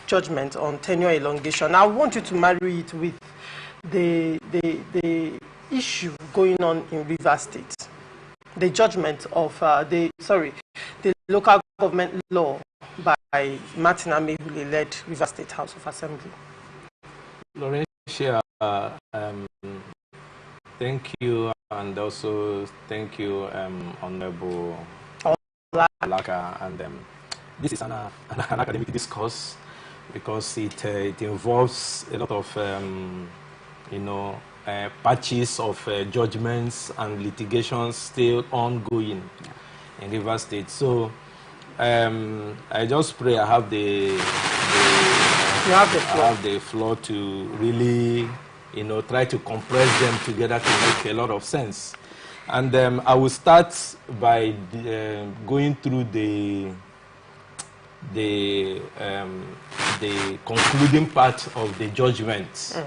judgment on tenure elongation. I want you to marry it with the issue going on in Rivers State. The judgment of the local government law by Martin Amehule-led Rivers State House of Assembly. Laurentia, thank you, and also thank you, Honorable Alaka. And this is an academic discourse because it involves a lot of, patches of judgments and litigations still ongoing in Rivers State. So I just pray I have the floor to really, try to compress them together to make a lot of sense. And I will start by going through the concluding part of the judgment.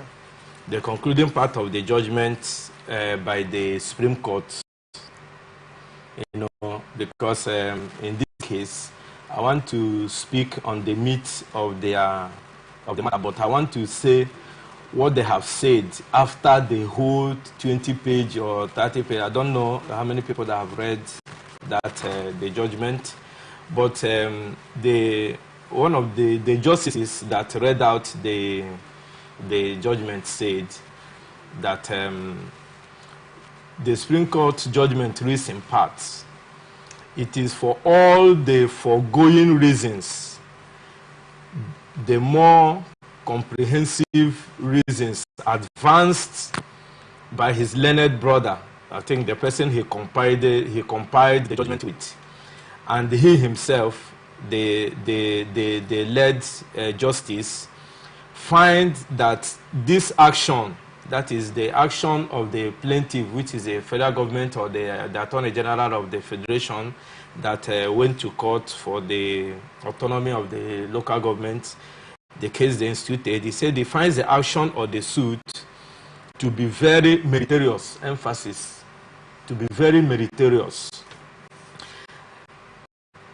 The concluding part of the judgment by the Supreme Court because in this case, I want to speak on the meat of the matter, but I want to say what they have said after the whole 20-page or 30-page. I don't know how many people that have read that the judgment, but one of the justices that read out the judgment said that the Supreme Court judgment reads in parts. It is for all the foregoing reasons, the more comprehensive reasons advanced by his learned brother, I think the person he compiled the judgment with, and he himself, the led justice, find that this action, that is the action of the plaintiff, which is the federal government or the Attorney General of the Federation, that went to court for the autonomy of the local government, the case they instituted, he said he finds the action or the suit to be very meritorious, emphasis, to be very meritorious.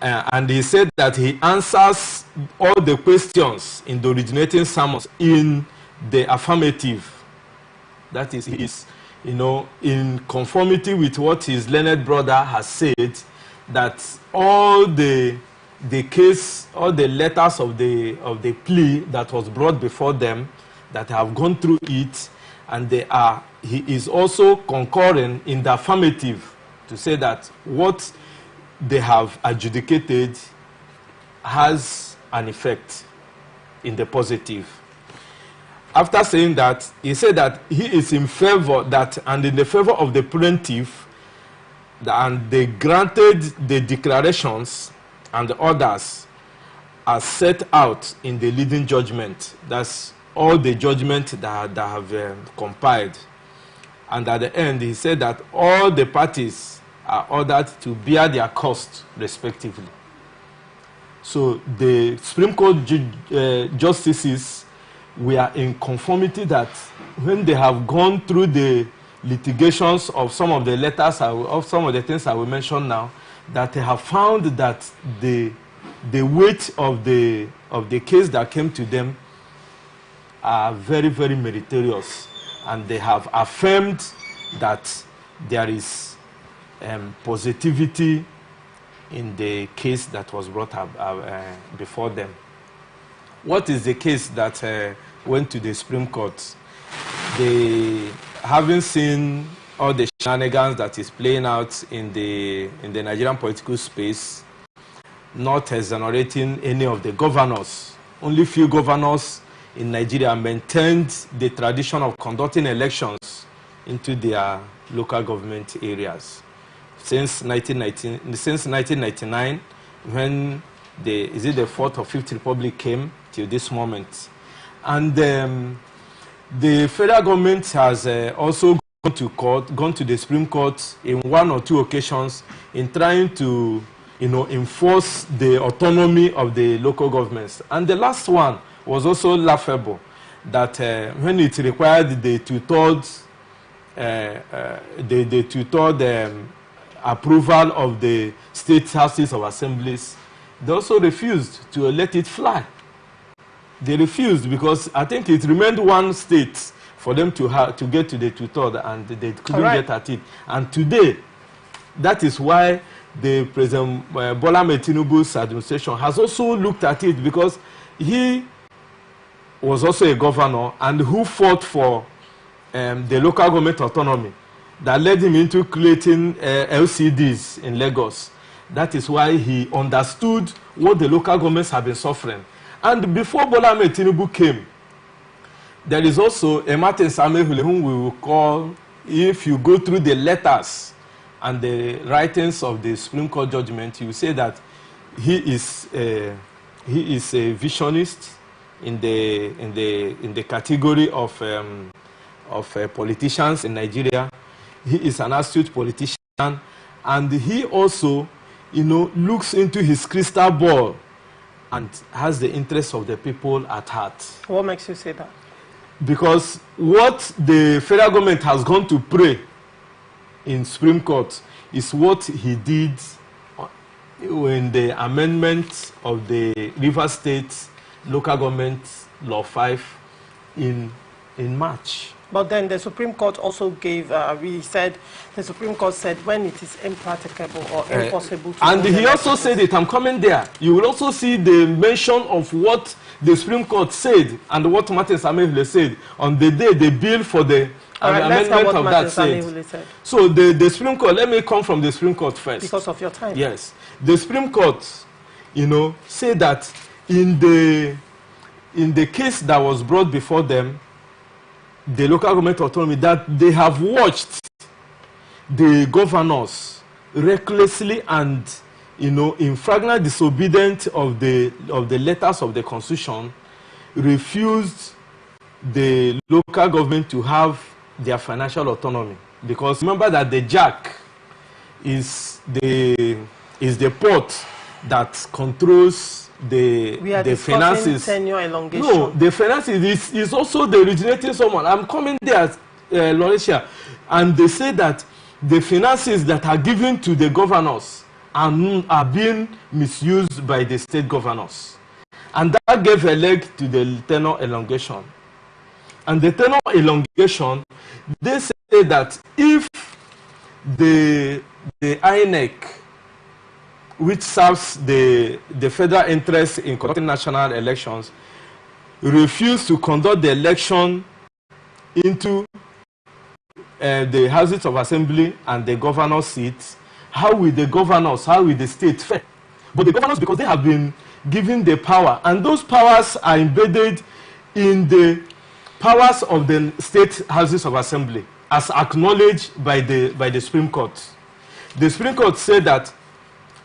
And he said that he answers all the questions in the originating summons in the affirmative. That is, he is, in conformity with what his learned brother has said, that all the case, all the letters of the plea that was brought before them, that have gone through it, and he is also concurring in the affirmative to say that what they have adjudicated has an effect in the positive. After saying that, he said that he is in favor that, and in the favor of the plaintiff, and they granted the declarations and the orders as set out in the leading judgment. That's all the judgment that have compiled. And at the end, he said that all the parties are ordered to bear their cost respectively. So the Supreme Court justices were in conformity that when they have gone through the litigations of some of the letters, of some of the things I will mention now, that they have found that the weight of the case that came to them are very, very meritorious, and they have affirmed that there is positivity in the case that was brought up before them. What is the case that went to the Supreme Court? They, having seen all the shenanigans that is playing out in the Nigerian political space, not exonerating any of the governors. Only few governors in Nigeria maintained the tradition of conducting elections into their local government areas. Since 1999, when the 4th or 5th Republic came till this moment. And the federal government has also gone to the Supreme Court in one or two occasions in trying to enforce the autonomy of the local governments. And the last one was also laughable, that when it required the two-third approval of the state houses of assemblies, they also refused to let it fly. They refused because I think it remained one state for them to get to the two-third, and they couldn't get at it. And today, that is why the President Bola Ahmed Tinubu's administration has also looked at it, because he was also a governor and who fought for the local government autonomy that led him into creating LCDs in Lagos. That is why he understood what the local governments have been suffering. And before Bola Ahmed Tinubu came, there is also a Martin Samehule, whom we will call, if you go through the letters and the writings of the Supreme Court judgment, you will say that he is a visionist in the category of politicians in Nigeria. He is an astute politician, and he also, looks into his crystal ball and has the interests of the people at heart. What makes you say that? Because what the federal government has gone to pray in Supreme Court is what he did in the amendment of the River State Local Government Law 5 in March. But then the Supreme Court also gave, the Supreme Court said when it is impracticable or impossible to... And he also said it, I'm coming there. You will also see the mention of what the Supreme Court said and what Martin Samuel said on the day the bill for the amendment of that said. So the Supreme Court, let me come from the Supreme Court first. Because of your time. Yes. The Supreme Court, said that in the case that was brought before them, the local government autonomy, that they have watched the governors recklessly and in flagrant disobedience of the letters of the Constitution, refused the local government to have their financial autonomy. Because remember that the JAC is the port that controls the finances. Tenure elongation. No, the finances is also the originating someone. I'm coming there, Laurentia, and they say that the finances that are given to the governors are being misused by the state governors. And that gave a leg to the tenure elongation. And the tenure elongation, they say that if the INEC, which serves the federal interest in conducting national elections, refuse to conduct the election into the houses of assembly and the governor's seats, how will the state fare? But the governors, because they have been given the power, and those powers are embedded in the powers of the state houses of assembly, as acknowledged by the Supreme Court. The Supreme Court said that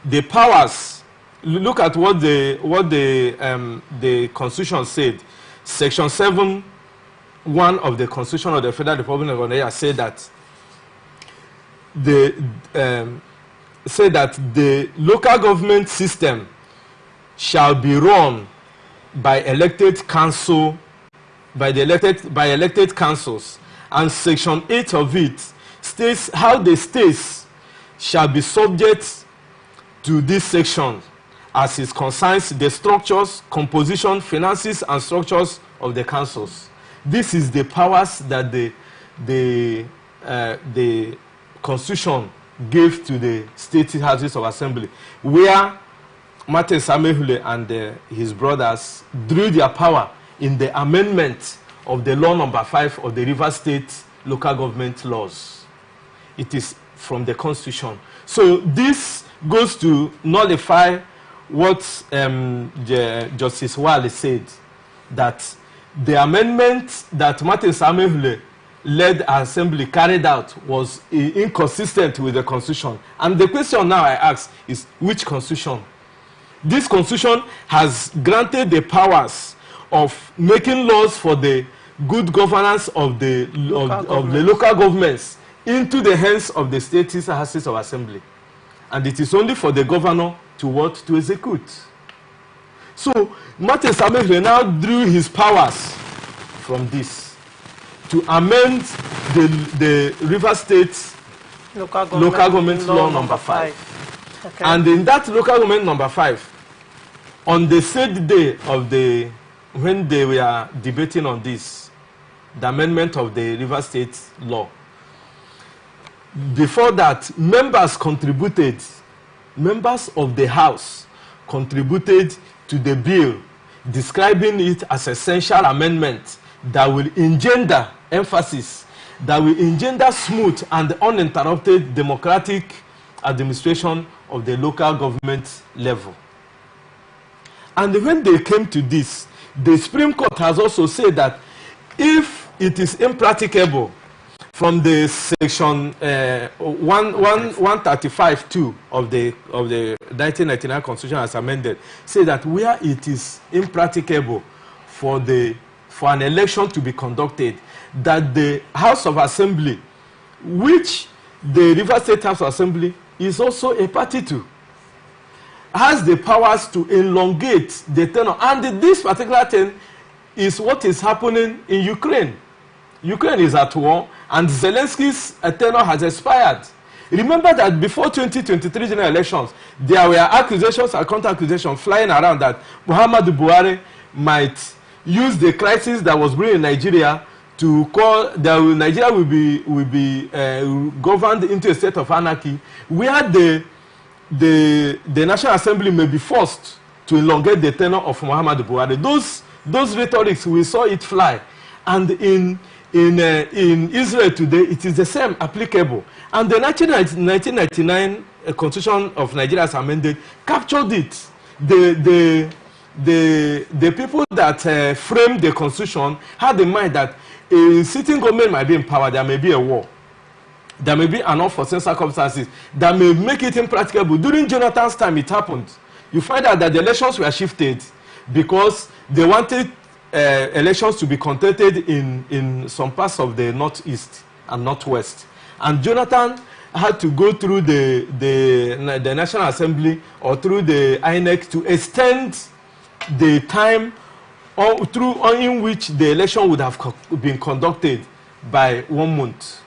the powers, look at what the Constitution said. Section 7(1) of the Constitution of the Federal Republic of Nigeria said that the local government system shall be run by elected council, by elected councils, and Section 8 of it states how the states shall be subject to this section as it concerns the structures, composition, finances, and structures of the councils. This is the powers that the Constitution gave to the state houses of assembly, where Martin Samehule and his brothers drew their power in the amendment of the law number 5 of the River State local government laws. It is from the Constitution. So this goes to nullify what Justice Wale said, that the amendment that Martin Samehule led assembly carried out was inconsistent with the Constitution. And the question now I ask is, which Constitution? This Constitution has granted the powers of making laws for the good governance of the local governments into the hands of the state houses of assembly. And it is only for the governor to execute. So Martin Samehule now drew his powers from this to amend the River State local government law number 5. Okay. And in that local government number 5, on the said day of when they were debating on this, the amendment of the River State law, before that, members of the House contributed to the bill, describing it as essential amendment that will engender emphasis, that will engender smooth and uninterrupted democratic administration of the local government level. And when they came to this, the Supreme Court has also said that if it is impracticable, from the section 135(2) of the 1999 Constitution as amended, say that where it is impracticable for an election to be conducted, that the House of Assembly, which the River State House of Assembly is also a party to, has the powers to elongate the tenure. And this particular thing is what is happening in Ukraine. Ukraine is at war, and Zelensky's tenure has expired. Remember that before 2023 general elections, there were accusations and counter-accusations flying around that Muhammadu Buhari might use the crisis that was brewing in Nigeria to call that Nigeria will be governed into a state of anarchy, where the National Assembly may be forced to elongate the tenure of Muhammadu Buhari. Those rhetorics, we saw it fly, and in Israel today, it is the same applicable. And the 1999 Constitution of Nigeria as amended captured it. The people that framed the Constitution had in mind that a sitting government might be in power, there may be a war, there may be an unforeseen circumstances that may make it impracticable. During Jonathan's time, it happened. You find out that the elections were shifted because they wanted elections to be conducted in some parts of the northeast and northwest. And Jonathan had to go through the National Assembly or through the INEC to extend the time in which the election would have been conducted by 1 month,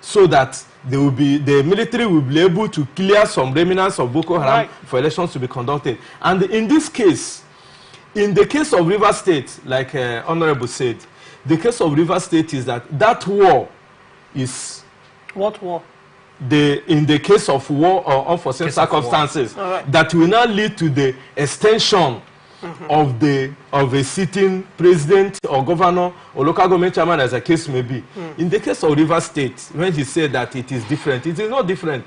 so that the military will be able to clear some remnants of Boko Haram for elections to be conducted. And in this case, in the case of Rivers State, like Honorable said, the case of Rivers State is that war is... What war? In the case of war or unforeseen circumstances, that will now lead to the extension of a sitting president or governor or local government chairman, as the case may be. In the case of Rivers State, when he said that it is different, it is not different,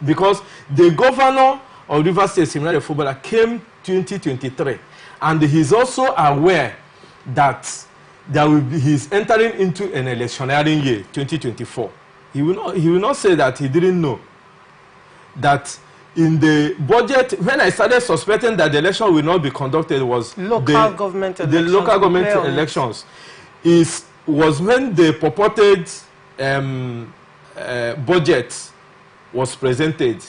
because the governor of Rivers State, Siminalayi Fubara, came 2023, and he's also aware that he's entering into an electioneering year, 2024. He will not say that he didn't know that in the budget, when I started suspecting that the election will not be conducted, was local government elections. The local government elections was when the purported budget was presented,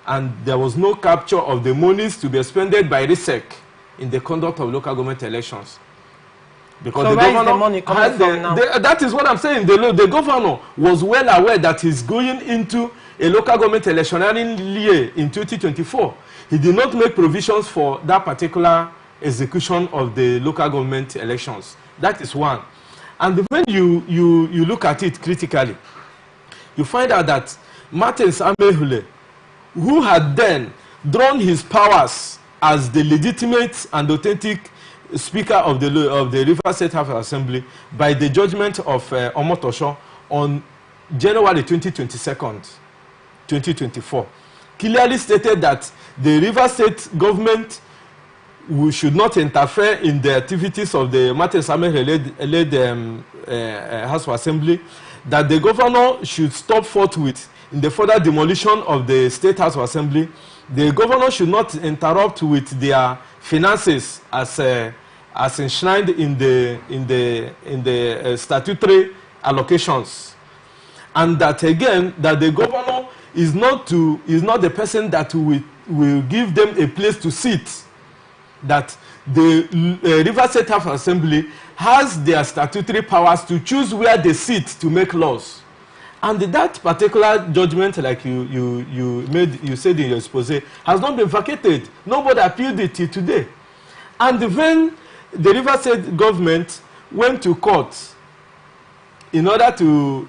and there was no capture of the monies to be expended by RISEC in the conduct of local government elections. Because so the where governor is the money coming from now? That is what I'm saying. The governor was well aware that he's going into a local government electioneering year in 2024. He did not make provisions for that particular execution of the local government elections. That is one. And when you look at it critically, you find out that Martin Samehule, who had then drawn his powers as the legitimate and authentic Speaker of the Rivers State House Assembly by the judgment of Omotosho on January 22nd, 2024, clearly stated that the Rivers State government should not interfere in the activities of the Martin Sameh-led House of Assembly, that the governor should stop forthwith in the further demolition of the State House of Assembly. The governor should not interrupt with their finances as enshrined in the statutory allocations, and that again that the governor is not the person that will give them a place to sit. That the Rivers State House Assembly has their statutory powers to choose where they sit to make laws. And that particular judgment, like you said in your expose, has not been vacated. Nobody appealed it till today. And when the Rivers State government went to court in order to,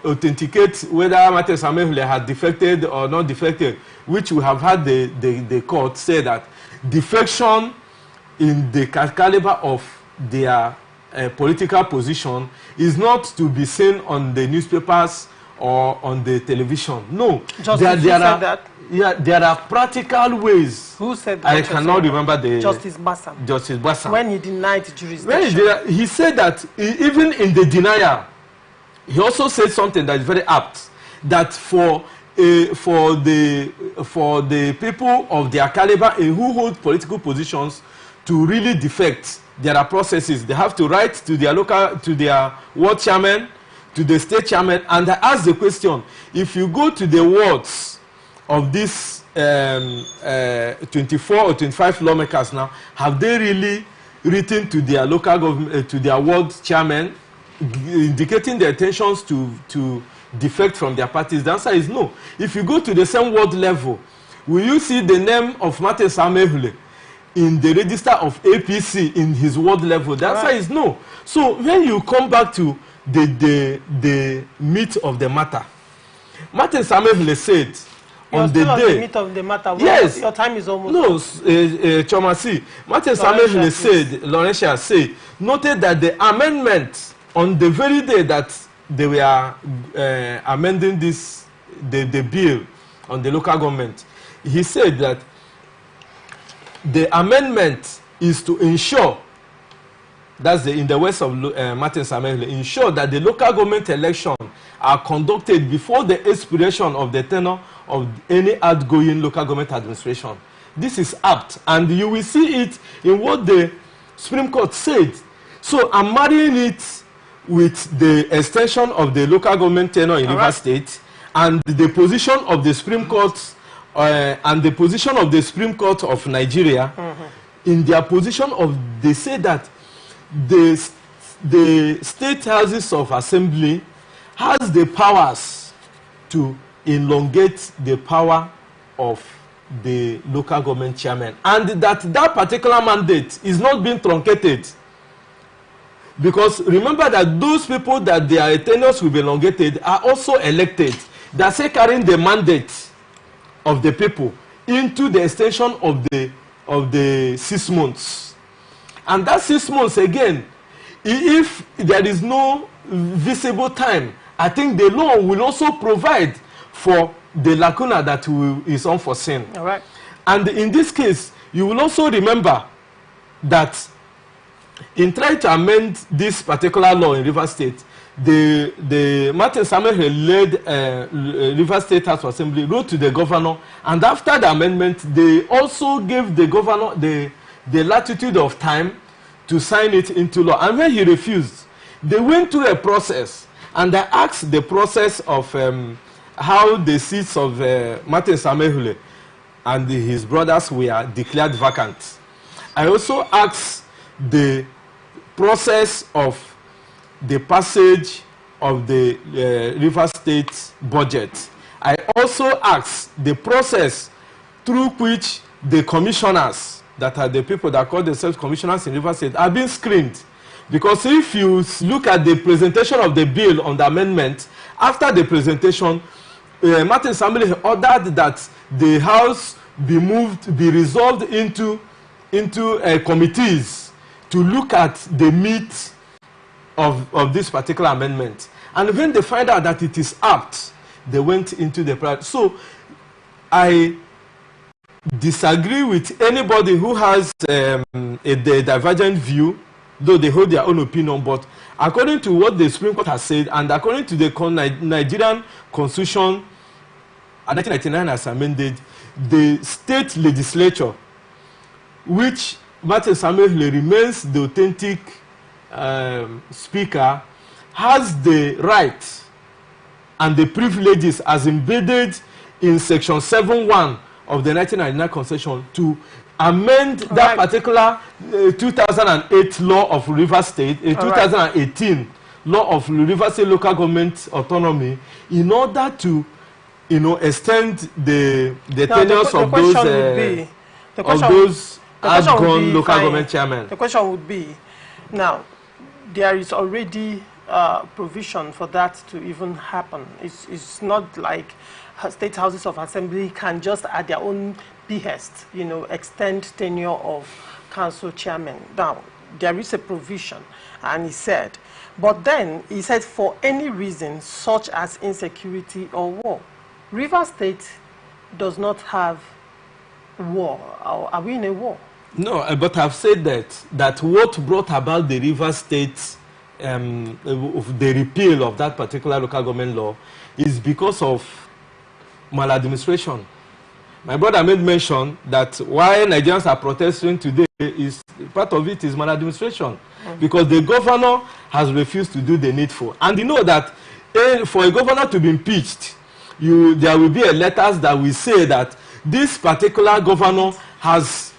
authenticate whether Martin Samehule had defected or not defected, which we have had the court say that defection in the caliber of their political position is not to be seen on the newspapers or on the television. No. Justice, who said that? Yeah, there are practical ways. Who said that? I cannot remember the... Justice Bassam. Justice Bassam. When he denied jurisdiction. He said that even in the denial, he also said something that is very apt, that for the people of their caliber who hold political positions to really defect, there are processes. They have to write to their ward chairman, to the state chairman, and ask the question: if you go to the wards of these 24 or 25 lawmakers now, have they really written to their local government, to their ward chairman, indicating their intentions to defect from their parties? The answer is no. If you go to the same ward level, will you see the name of Martin Samehule in the register of APC in his ward level? The answer is no. So when you come back to the meat of the matter, Martin Samehule said on the day. The meat of the matter. Yes. Your time is almost. No, Chomasi. Martin Samehule said, Laurentia said, noted that the amendment on the very day that they were amending the bill on the local government, he said that the amendment is to ensure, that's in the words of Martin Samehule, ensure that the local government election are conducted before the expiration of the tenure of any outgoing local government administration. This is apt, and you will see it in what the Supreme Court said. So I'm marrying it with the extension of the local government tenure in Rivers State, and the position of the Supreme Court and the position of the Supreme Court of Nigeria. In their position of, they say that the state houses of assembly has the powers to elongate the power of the local government chairman, and that particular mandate is not being truncated. Because remember that those people that their tenures will be elongated are also elected. They are still carrying the mandate of the people into the extension of the 6 months. And that 6 months again, if there is no visible time, I think the law will also provide for the lacuna that is unforeseen. All right. And in this case, you will also remember that in trying to amend this particular law in Rivers State, the Martin Samehule led Rivers State House of Assembly wrote to the governor, and after the amendment, they also gave the governor the latitude of time to sign it into law. And when he refused, they went through a process, and they asked the process of how the seats of Martin Samehule and his brothers were declared vacant. I also asked the process of the passage of the Rivers State budget. I also asked the process through which the commissioners, that are the people that call themselves commissioners in Rivers State, are being screened. Because if you look at the presentation of the bill on the amendment, after the presentation, Martin Samehule ordered that the House be resolved into committees to look at the meat of this particular amendment. And when they find out that it is apt, they went into the private. So I disagree with anybody who has a divergent view, though they hold their own opinion. But according to what the Supreme Court has said, and according to the Nigerian Constitution 1999 as amended, the state legislature, which Martin Samehule remains the authentic speaker, has the right and the privileges as embedded in section 7.1 of the 1999 Constitution to amend that particular 2008 law of Rivers State, 2018 law of Rivers State local government autonomy, in order to, extend the tenures of those outgone local government chairmen. The question would be, now, there is already provision for that to even happen. It's not like state houses of assembly can just at their own behest, extend tenure of council chairmen. Now, there is a provision, and he said, but then he said for any reason such as insecurity or war. Rivers State does not have war. Are we in a war? No, but I've said that what brought about the Rivers State, the repeal of that particular local government law, is because of maladministration. My brother made mention that why Nigerians are protesting today is part of it is maladministration, because the governor has refused to do the needful. And you know that for a governor to be impeached, there will be a letters that will say that this particular governor has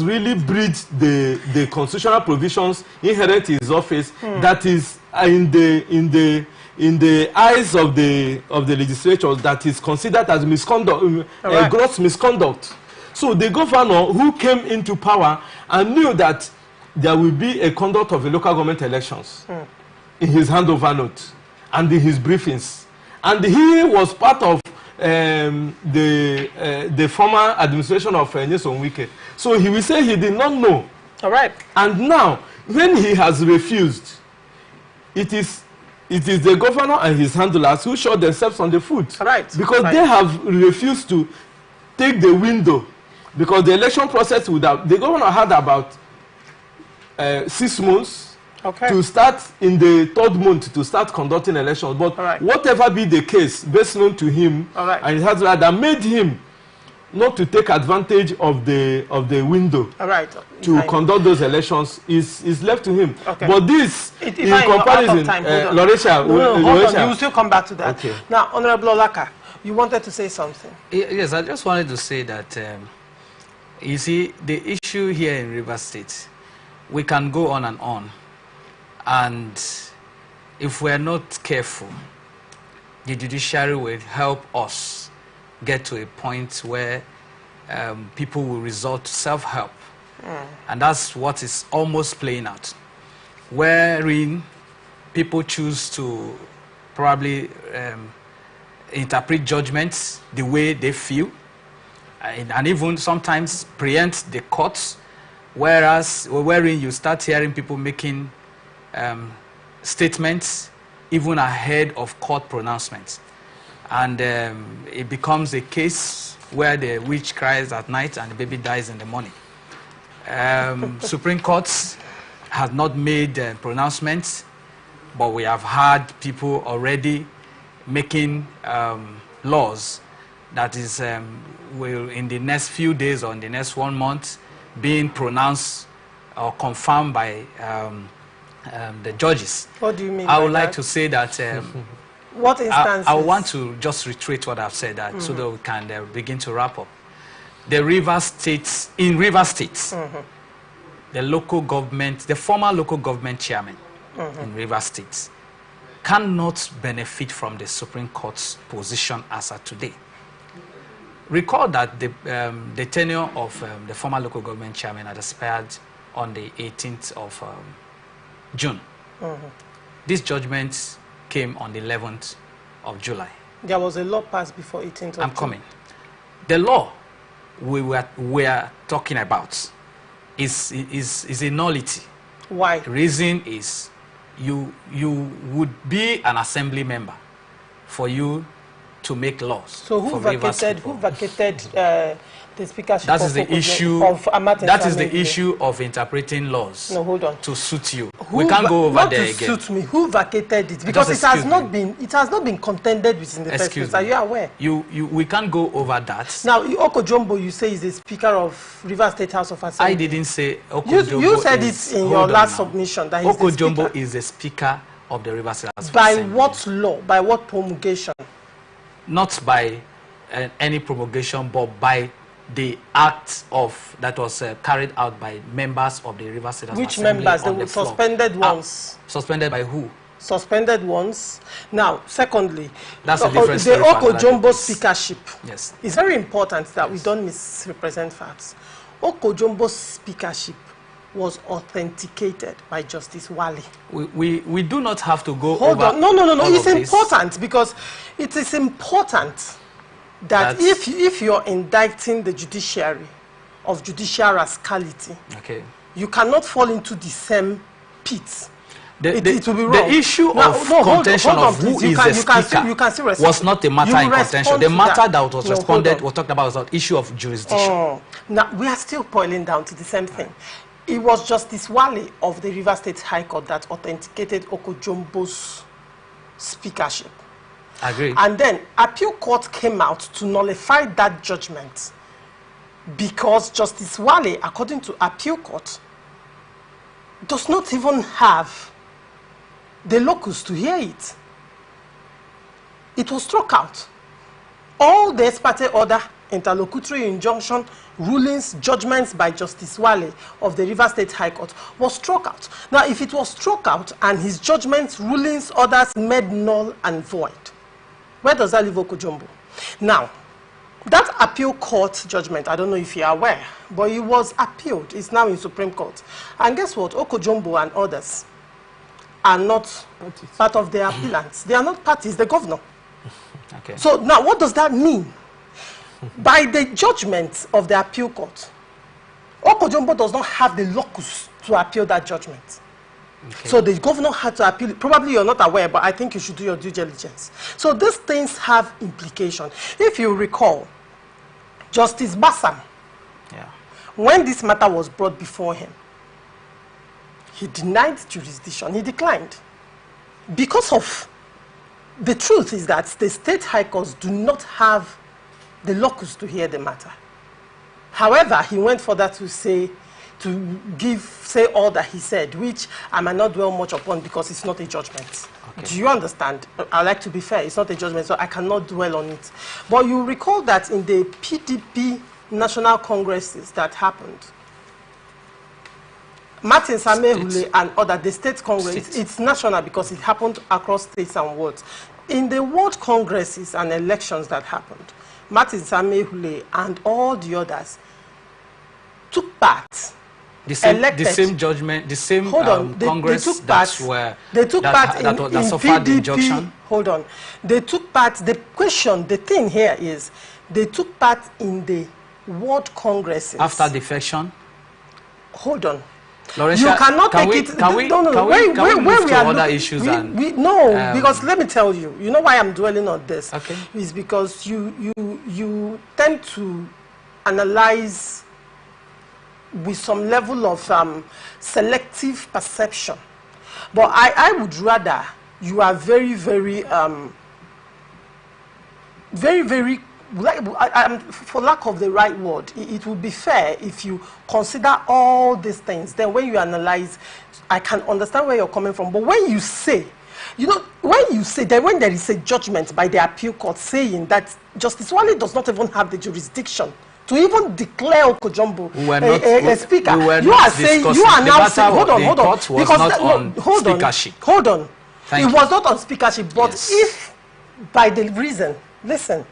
really breached the constitutional provisions inherent in his office, that is in the in the eyes of the legislature that is considered as misconduct, gross misconduct. So the governor who came into power and knew that there will be a conduct of the local government elections in his handover note and in his briefings, and he was part of the former administration of Nyesom Wike. So he will say he did not know. All right. And now, when he has refused, it is the governor and his handlers who shot themselves on the foot. All right. Because they have refused to take the window. Because the election process would have, the governor had about 6 months to start in the 3rd month to start conducting elections. But whatever be the case, best known to him, and it has that made him not to take advantage of the window to conduct those elections is left to him. But this, in comparison, Loresha, you will still come back to that. Now, Honorable Olaka, you wanted to say something. Yes, I just wanted to say that, you see, the issue here in Rivers State, we can go on, and if we're not careful, the judiciary will help us get to a point where people will resort to self-help. And that's what is almost playing out, wherein people choose to probably interpret judgments the way they feel, and even sometimes preempt the courts, wherein you start hearing people making statements even ahead of court pronouncements. And it becomes a case where the witch cries at night and the baby dies in the morning. Supreme Court has not made pronouncements, but we have had people already making laws that is will in the next few days or in the next 1 month being pronounced or confirmed by the judges. What do you mean? I would like to say that what instances? I want to just reiterate what I've said so that we can begin to wrap up. The Rivers States, in Rivers States, the local government, the former local government chairman in Rivers States cannot benefit from the Supreme Court's position as of today. Recall that the tenure of the former local government chairman had expired on the 18th of June. This judgment came on the 11th of July. There was a law passed before 18th of June. I'm coming. The law we are talking about is a nullity. Why? The reason is you would be an assembly member for you to make laws. So who vacated the speakership? That is the issue. That is the issue of interpreting laws. No, hold on. To suit you. We can't go over there again. Not to suit me. Who vacated it? Because it has not been contended with in the first place. Are you aware? We can't go over that. Now, Okojombo, you say is the Speaker of Rivers State House of Assembly. I didn't say Okojombo. You said it in your last submission that he's Okojombo is the Speaker of the Rivers State House of By Assembly. what law? By what promulgation? Not by any promulgation, but by the act that was carried out by members of the Rivers State House Which Assembly. members? They were suspended ones. Suspended by who? Suspended ones. Now, secondly, that's a different the Okojombo speakership. Yes, it's very important that we don't misrepresent facts. Okojombo speakership was authenticated by Justice Wale. We do not have to go Hold over. on. No. It's important this. because it is important that if you're indicting the judiciary of judicial rascality, you cannot fall into the same pit. It will be wrong. The issue of contention of who is the speaker was not a matter in contention. The matter that was talked about was the issue of jurisdiction. Now, we are still boiling down to the same thing. It was Justice Wale of the Rivers State High Court that authenticated Okojombo's speakership. I agree. And then appeal court came out to nullify that judgment because Justice Wale, according to appeal court, does not even have the locus to hear it. It was struck out. All the ex parte order interlocutory injunction, rulings, judgments by Justice Wale of the Rivers State High Court was struck out. Now, if it was struck out and his judgments, rulings, orders made null and void, where does that leave Okojombo? Now, that appeal court judgment, I don't know if you are aware, but it was appealed. It's now in Supreme Court. And guess what? Okojombo and others are not part of the appellants. They are not parties, the governor. Okay. So now what does that mean? By the judgment of the appeal court, Okojombo does not have the locus to appeal that judgment. Okay. So the governor had to appeal it. Probably you're not aware, but I think you should do your due diligence. So these things have implication. If you recall, Justice Bassam, when this matter was brought before him, he denied jurisdiction. He declined. Because of the truth is that the state high courts do not have the locus to hear the matter. However, he went further to say all that he said, which I might not dwell much upon because it's not a judgment. Okay. Do you understand? I like to be fair, it's not a judgment, so I cannot dwell on it. But you recall that in the PDP national congresses that happened, Martin Samehule and other, the state congress, it's national because it happened across states and wards. In the world congresses and elections that happened, Martin Samehule and all the others took part. The same judgment, the same Congress that suffered the injunction. Hold on. They took part, the thing here is, they took part in the world congresses. After defection? Hold on. Laurentia, you cannot take it. Can we move to other issues? Because let me tell you, you know why I'm dwelling on this? Okay. Is because you tend to analyze with some level of selective perception. But I would rather you are very, very, for lack of the right word, it would be fair if you consider all these things. Then when you analyze, I can understand where you're coming from. But when you say, when there is a judgment by the appeal court saying that Justice Wale does not even have the jurisdiction to even declare Okojombo a speaker, you are now saying, hold on, it was not on speakership, but yes. If by the reason, listen,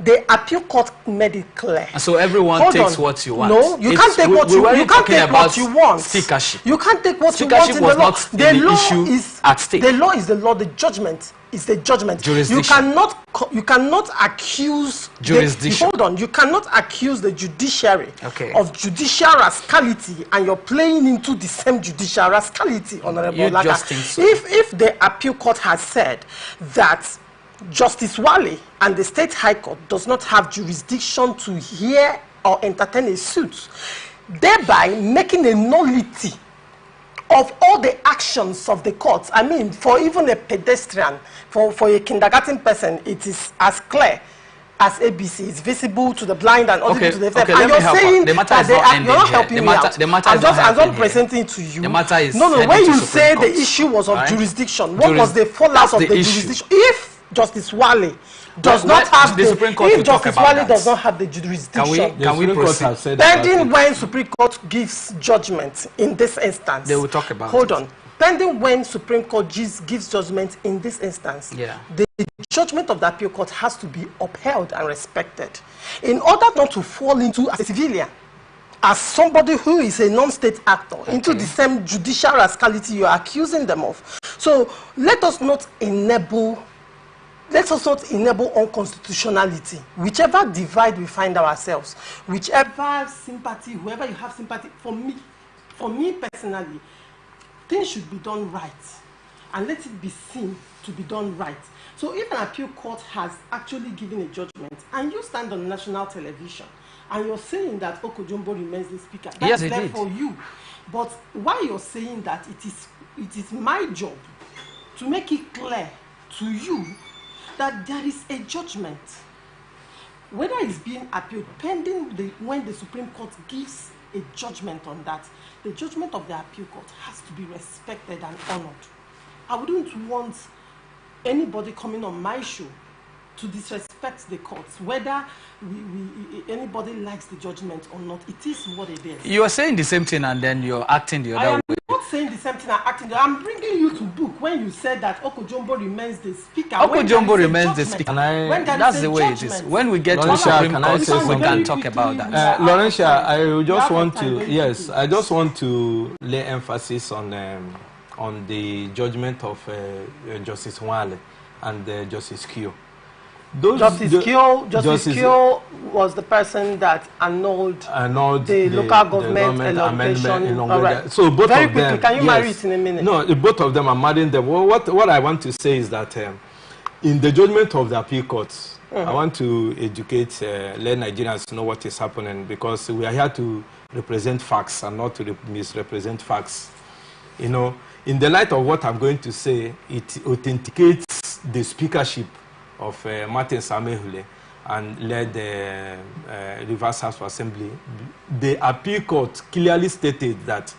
the appeal court made it clear. And so everyone takes what you want. No, you can't take what you want. You can't take what you want. Speakership. You can't take what you want in the law. The law is at stake. The law is the law. The judgment is the judgment. Jurisdiction. You cannot accuse jurisdiction. Hold on. You cannot accuse the judiciary of judicial rascality, and you're playing into the same judicial rascality, Honorable Laga. So. If the appeal court has said that Justice Wale and the State High Court does not have jurisdiction to hear or entertain a suit, thereby making a nullity of all the actions of the courts. I mean, for even a pedestrian, for a kindergarten person, it is as clear as ABC. It's visible to the blind and audible to the deaf. And you're saying the matter is not ended. You're not helping me out. I'm just presenting to you. The matter is when you say the issue was of jurisdiction, what was the fallout of the jurisdiction? If Justice Wale does not have the Supreme Court, if Justice Wale does not have the jurisdiction, can we proceed? Pending when Supreme Court gives judgment in this instance, they will talk about. Hold on. Pending when Supreme Court gives judgment in this instance, the judgment of the appeal court has to be upheld and respected, in order not to fall into as a civilian, as somebody who is a non-state actor, into the same judicial rascality you are accusing them of. So let us not enable unconstitutionality. Whichever divide we find ourselves, whichever sympathy, whoever you have sympathy, for me personally, things should be done right, and let it be seen to be done right. So if an appeal court has actually given a judgment, and you stand on national television, and you're saying that Okojombo remains the speaker, that's there for you. But why you're saying that it is my job to make it clear to you that there is a judgment, whether it's being appealed, pending when the Supreme Court gives a judgment on that, the judgment of the appeal court has to be respected and honored. I wouldn't want anybody coming on my show to disrespect the courts, whether anybody likes the judgment or not. It is what it is. You are saying the same thing and then you're acting the other way. I'm not saying the same thing and acting. I'm bringing you to book when you said that Okojombo remains the speaker. Okojombo remains the speaker. That's the way it is. When we get to Supreme Court, we can talk about that. Laurentia, I just want to, yes, I just want to lay emphasis on the judgment of Justice Wale and Justice Kyo. Justice Kyo was the person that annulled the local government allocation. All right. So both Very of quickly, them. Can you marry it in a minute? No, both of them are marrying them. Well, what I want to say is that in the judgment of the appeal courts, I want to educate, let Nigerians know what is happening, because we are here to represent facts and not to misrepresent facts. You know, in the light of what I'm going to say, it authenticates the speakership of Martin Samehule and led the Rivers House of Assembly. The appeal court clearly stated that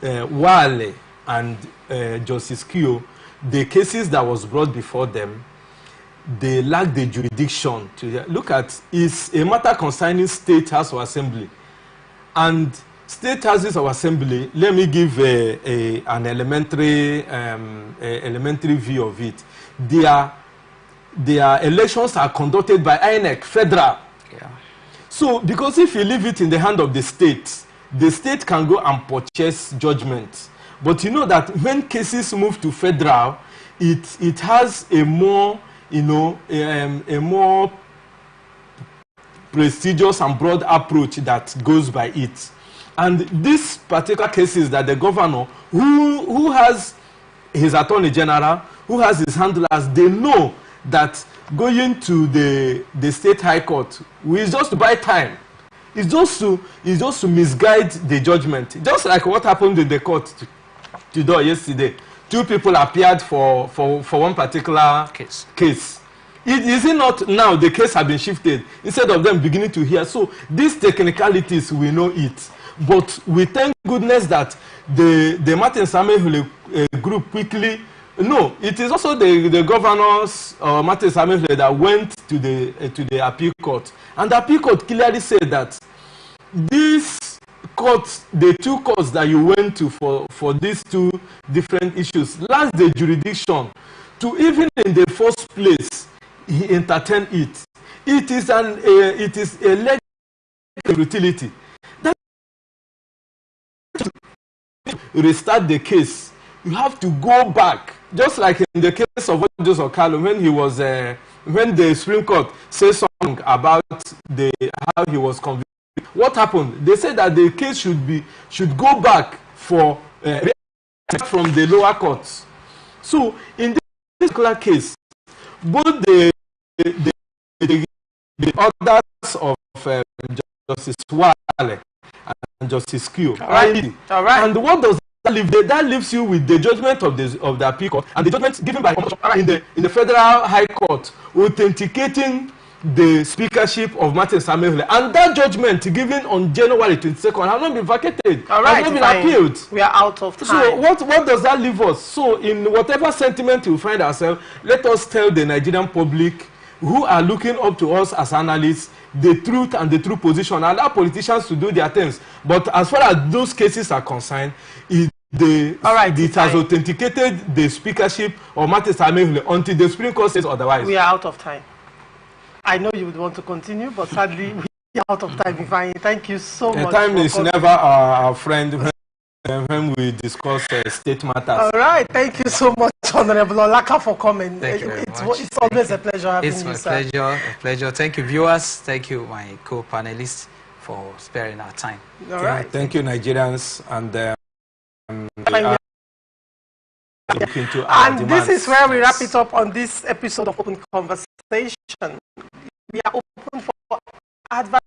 Wale and Justice Kyo, the cases that was brought before them, they lack the jurisdiction to look at. Is a matter concerning State House of Assembly, and State Houses of Assembly. Let me give an elementary view of it. Their elections are conducted by INEC, federal. Yeah. So, because if you leave it in the hand of the state can go and purchase judgment. But you know that when cases move to federal, it has a more, you know, a more prestigious and broad approach that goes by it. And these particular cases that the governor, who has his attorney general, who has his handlers, they know that going to the state high court is just to buy time. It's just to misguide the judgment. Just like what happened in the court yesterday. Two people appeared for one particular case. Is it not now the case has been shifted instead of them beginning to hear? So these technicalities, we know it. But we thank goodness that the Martin Samehule group quickly. No, it is also the governors, Martin Samehule, that went to the appeal court, and the appeal court clearly said that these courts, the two courts that you went to for these two different issues, lack the jurisdiction to even in the first place he entertained it. It is a legal utility. That to restart the case, you have to go back. Just like in the case of Joseph Okalo, when he was when the Supreme Court said something about how he was convicted. What happened? They said that the case should go back for from the lower courts. So in this particular case, both the orders of Justice Wale and Justice Kyo. All right. And what does that leave? That leaves you with the judgment of the appeal court and the judgment given by in the federal high court, authenticating the speakership of Martin Samehule, and that judgment given on January 22nd has not been vacated. All right, has not been appealed. We are out of time. So what does that leave us? So in whatever sentiment we find ourselves, let us tell the Nigerian public who are looking up to us as analysts the truth and the true position, and allow politicians to do their things. But as far as those cases are concerned, it has authenticated the speakership of Martin Samehule until the Supreme Court says otherwise. We are out of time. I know you would want to continue, but sadly we are out of time. Thank you so much. Time is never our friend when we discuss state matters. All right, thank you so much, Honorable Olaka, for coming. Thank you very much. It's always a pleasure having you, sir. It's a pleasure. Thank you, viewers. Thank you, my co-panelists, for sparing our time. All right. Thank you, Nigerians, and this is where we wrap it up on this episode of Open Conversation. We are open for advert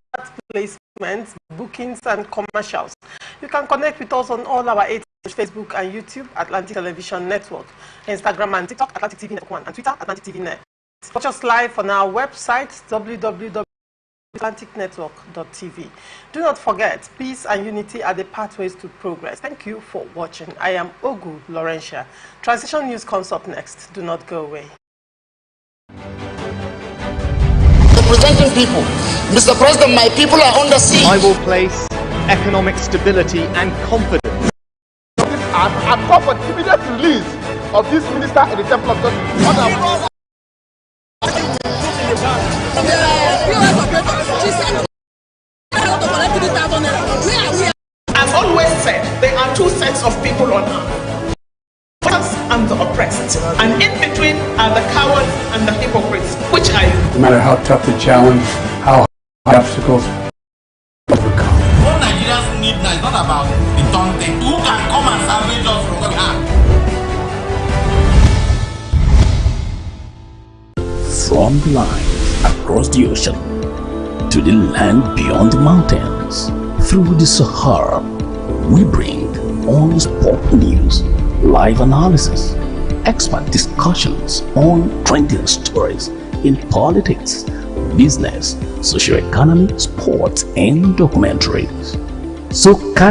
placements, bookings, and commercials. You can connect with us on all our 8 Facebook and YouTube, Atlantic Television Network, Instagram and TikTok, Atlantic TV Network 1, and Twitter, Atlantic TV Net. Watch us live on our website, www.atlanticnetwork.tv. Do not forget, peace and unity are the pathways to progress. Thank you for watching. I am Ogu Laurentia. Transition News comes up next. Do not go away. representing people. Mr. President, my people are on the sea. I will place economic stability and confidence. I call for the immediate release of this minister in the temple of justice. I've always said there are two sets of people on earth, the oppressed and the oppressed, and in between are the cowards and the hypocrites. Which are you? No matter how tough the challenge, how high obstacles, overcome. What Nigerians need now is not about the taunting. Who can come and salvage us from where we are? From the line across the ocean to the land beyond the mountains, through the Sahara, we bring all sport news, live analysis, expert discussions on trending stories in politics, business, socio-economy, sports, and documentaries. So catch